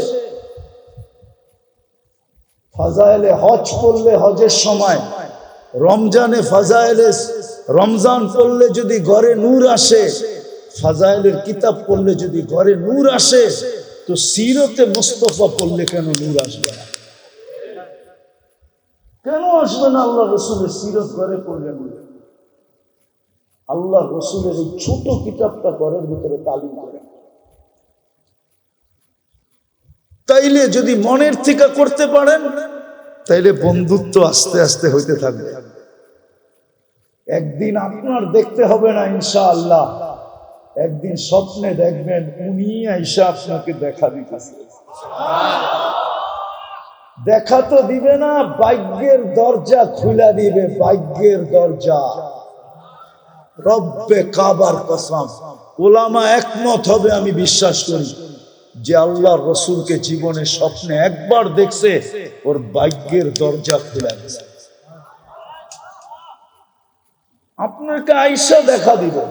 ফাজাইলে হজ পড়লে হজের সময়, রমজানে ফাজাইলে রমজান পড়লে যদি ঘরে নূর আসে, ফাজাইলের কিতাব পড়লে যদি ঘরে নূর আসে, তো সিরতে মুস্তাফা পড়লে কেন নূর আসবে না? কেন আসবে না? আল্লাহ রসুলের সিরত ঘরে পড়লে নূর। আল্লাহ রসুলের এই ছোট কিতাবটা ঘরের ভিতরে তালিম করে। তাইলে যদি মনের থেকে করতে পারেন, তাইলে বন্ধুত্ব আস্তে আস্তে হইতে থাকবে। একদিন আপনার দেখতে হবে না ইনশাআল্লাহ, একদিন স্বপ্নে দেখবেন উনি আইসা আপনাকে দেখা দিতেছে। দেখা তো দিবে না, ভাগ্যের দরজা খুলে দিবে, ভাগ্যের দরজা। রব্বে কাবার কসম, উলামা একমত হবে, আমি বিশ্বাস করি, যে আল্লাহ রসুলকে জীবনে স্বপ্নে একবার দেখছে, ওর ভাগ্যের দরজা খুলে গেছে। আপনাকে আইসা দেখা দিবে।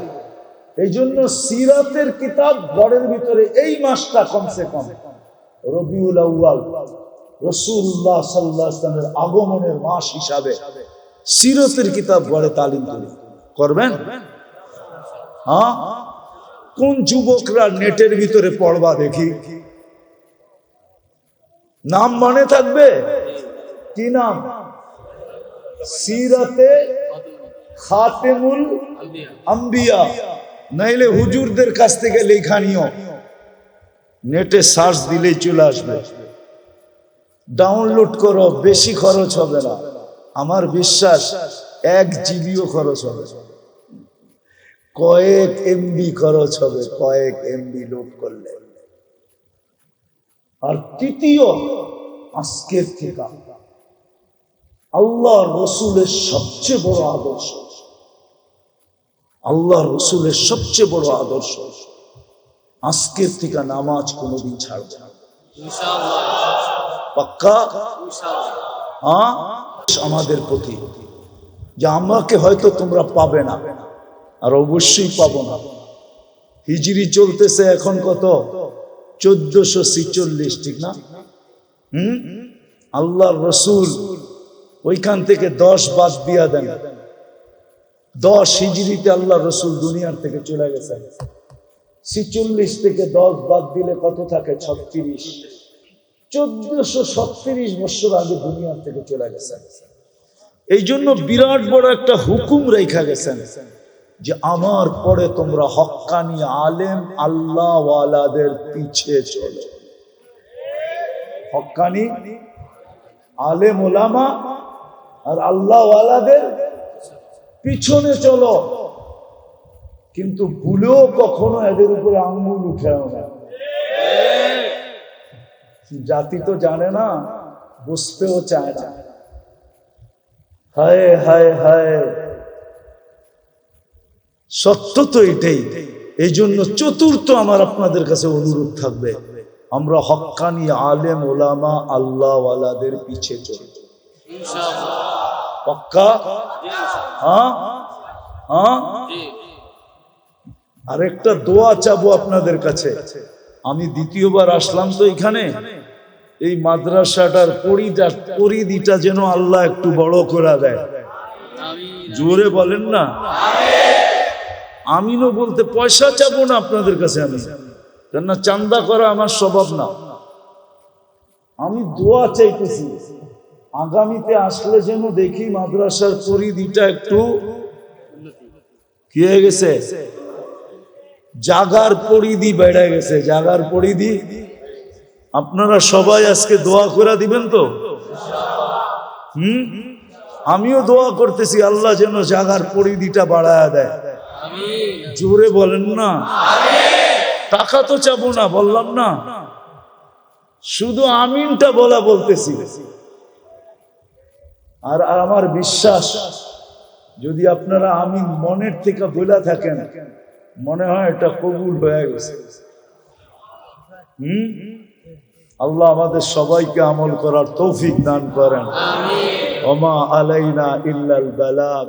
এই জন্য সিরাতের কিতাব ঘরের ভিতরে এই মাসটা কমসে কম রবিউল আউয়াল, রাসূলুল্লাহ সাল্লাল্লাহু আলাইহি ওয়াসাল্লামের আগমনের মাস হিসাবে সিরাতের কিতাব ঘরে তালিম করবেন। হ্যাঁ, কোন যুবকরা নেটের ভিতরে পড়বা দেখি? নাম মনে থাকবে? কি নাম? সিরাতে খাতেমুল আম্বিয়া। নাইলে হুজুরদের কাছ থেকে লেখা নিও, নেটে সার্চ দিলেই চলে আসবে। ডাউনলোড করো, বেশি খরচ হবে না, আমার বিশ্বাস 1 জিবিও খরচ হবে। কয়েক এমবি খরচ হবে, কয়েক এমবি লোড করলে। আর তৃতীয়, আজকের থেকে আল্লাহ রসুলের সবচেয়ে বড় আদর্শ, আল্লাহ রসুলের সবচেয়ে বড় আদর্শ, আজকের থেকে নামাজ কোনোদিন ছাড়বে না, পাক্কা? হ্যাঁ, আমাদের প্রতি যে আমাকে হয়তো তোমরা পাবে না, আর অবশ্যই পাবো না। হিজরি চলতেছে এখন কত? 1446, ঠিক না? আল্লাহ রসুল ওইখান থেকে 10 বাদ দিয়া দেন। 10 হিজরিতে আল্লাহ রসুল দুনিয়ার থেকে চলে গেছেন। 46 থেকে 10 বাদ দিলে কত থাকে? 36। 1437 বছর আগে দুনিয়ার থেকে চলে গেছেন। এই জন্য বিরাট বড় একটা হুকুম রেখা গেছেন যে আমার পরে তোমরা হক্কানি আলেম আল্লাহ ওয়ালাদের পিছে চলো। হক্কানি আলেম ওলামা আর আল্লাহ ওয়ালাদের পিছনে চলো, কিন্তু ভুলেও কখনো এদের উপরে আঙ্গুল উঠেও না। জাতি তো জানে না, বুঝতেও চায় না। হায় হায় হায়, সত্য তো এটাই। এই জন্য চতুর্থ আমার আপনাদের কাছে অনুরোধ থাকবে, আমরা হক্কানি আলেম ওলামা আল্লাহ ওয়ালাদের পিছে চলব, পাক্কা? হ্যাঁ হ্যাঁ। আরেকটা দোয়া চাবো আপনাদের কাছে। আমি দ্বিতীয়বার আসলাম তো এখানে, এই মাদ্রাসাটার পরিধিটা যেন আল্লাহ একটু বড় করে দেয়। জোরে বলেন না আমিনও। বলতে পয়সা চাবো না আপনাদের কাছে আমি, কেননা চান্দা করা আমার স্বভাব না। আমি দোয়া চাইতেছি আগামীতে আসলে যেন দেখি মাদ্রাসার পরিধিটা একটু কি হয়ে গেছে, জাগার পরিধি বেড়ে গেছে, জাগার পরিধি। আপনারা সবাই আজকে দোয়া করে দিবেন তো? আমিও দোয়া করতেছি আল্লাহ যেন জাগার পরিধিটা বাড়ায় দেয়। জোরে বলেন না। টাকা তো চাবো না, বললাম না, শুধু আমিনটা বলতেছি। আর আমার বিশ্বাস যদি আপনারা আমিন মনের থেকে বলে থাকেন, মনে হয় এটা কবুল হয়ে গেছে। আল্লাহ আমাদের সবাইকে আমল করার তৌফিক দান করেন। ওমা আলাইনা ইল্লাল বালাগ।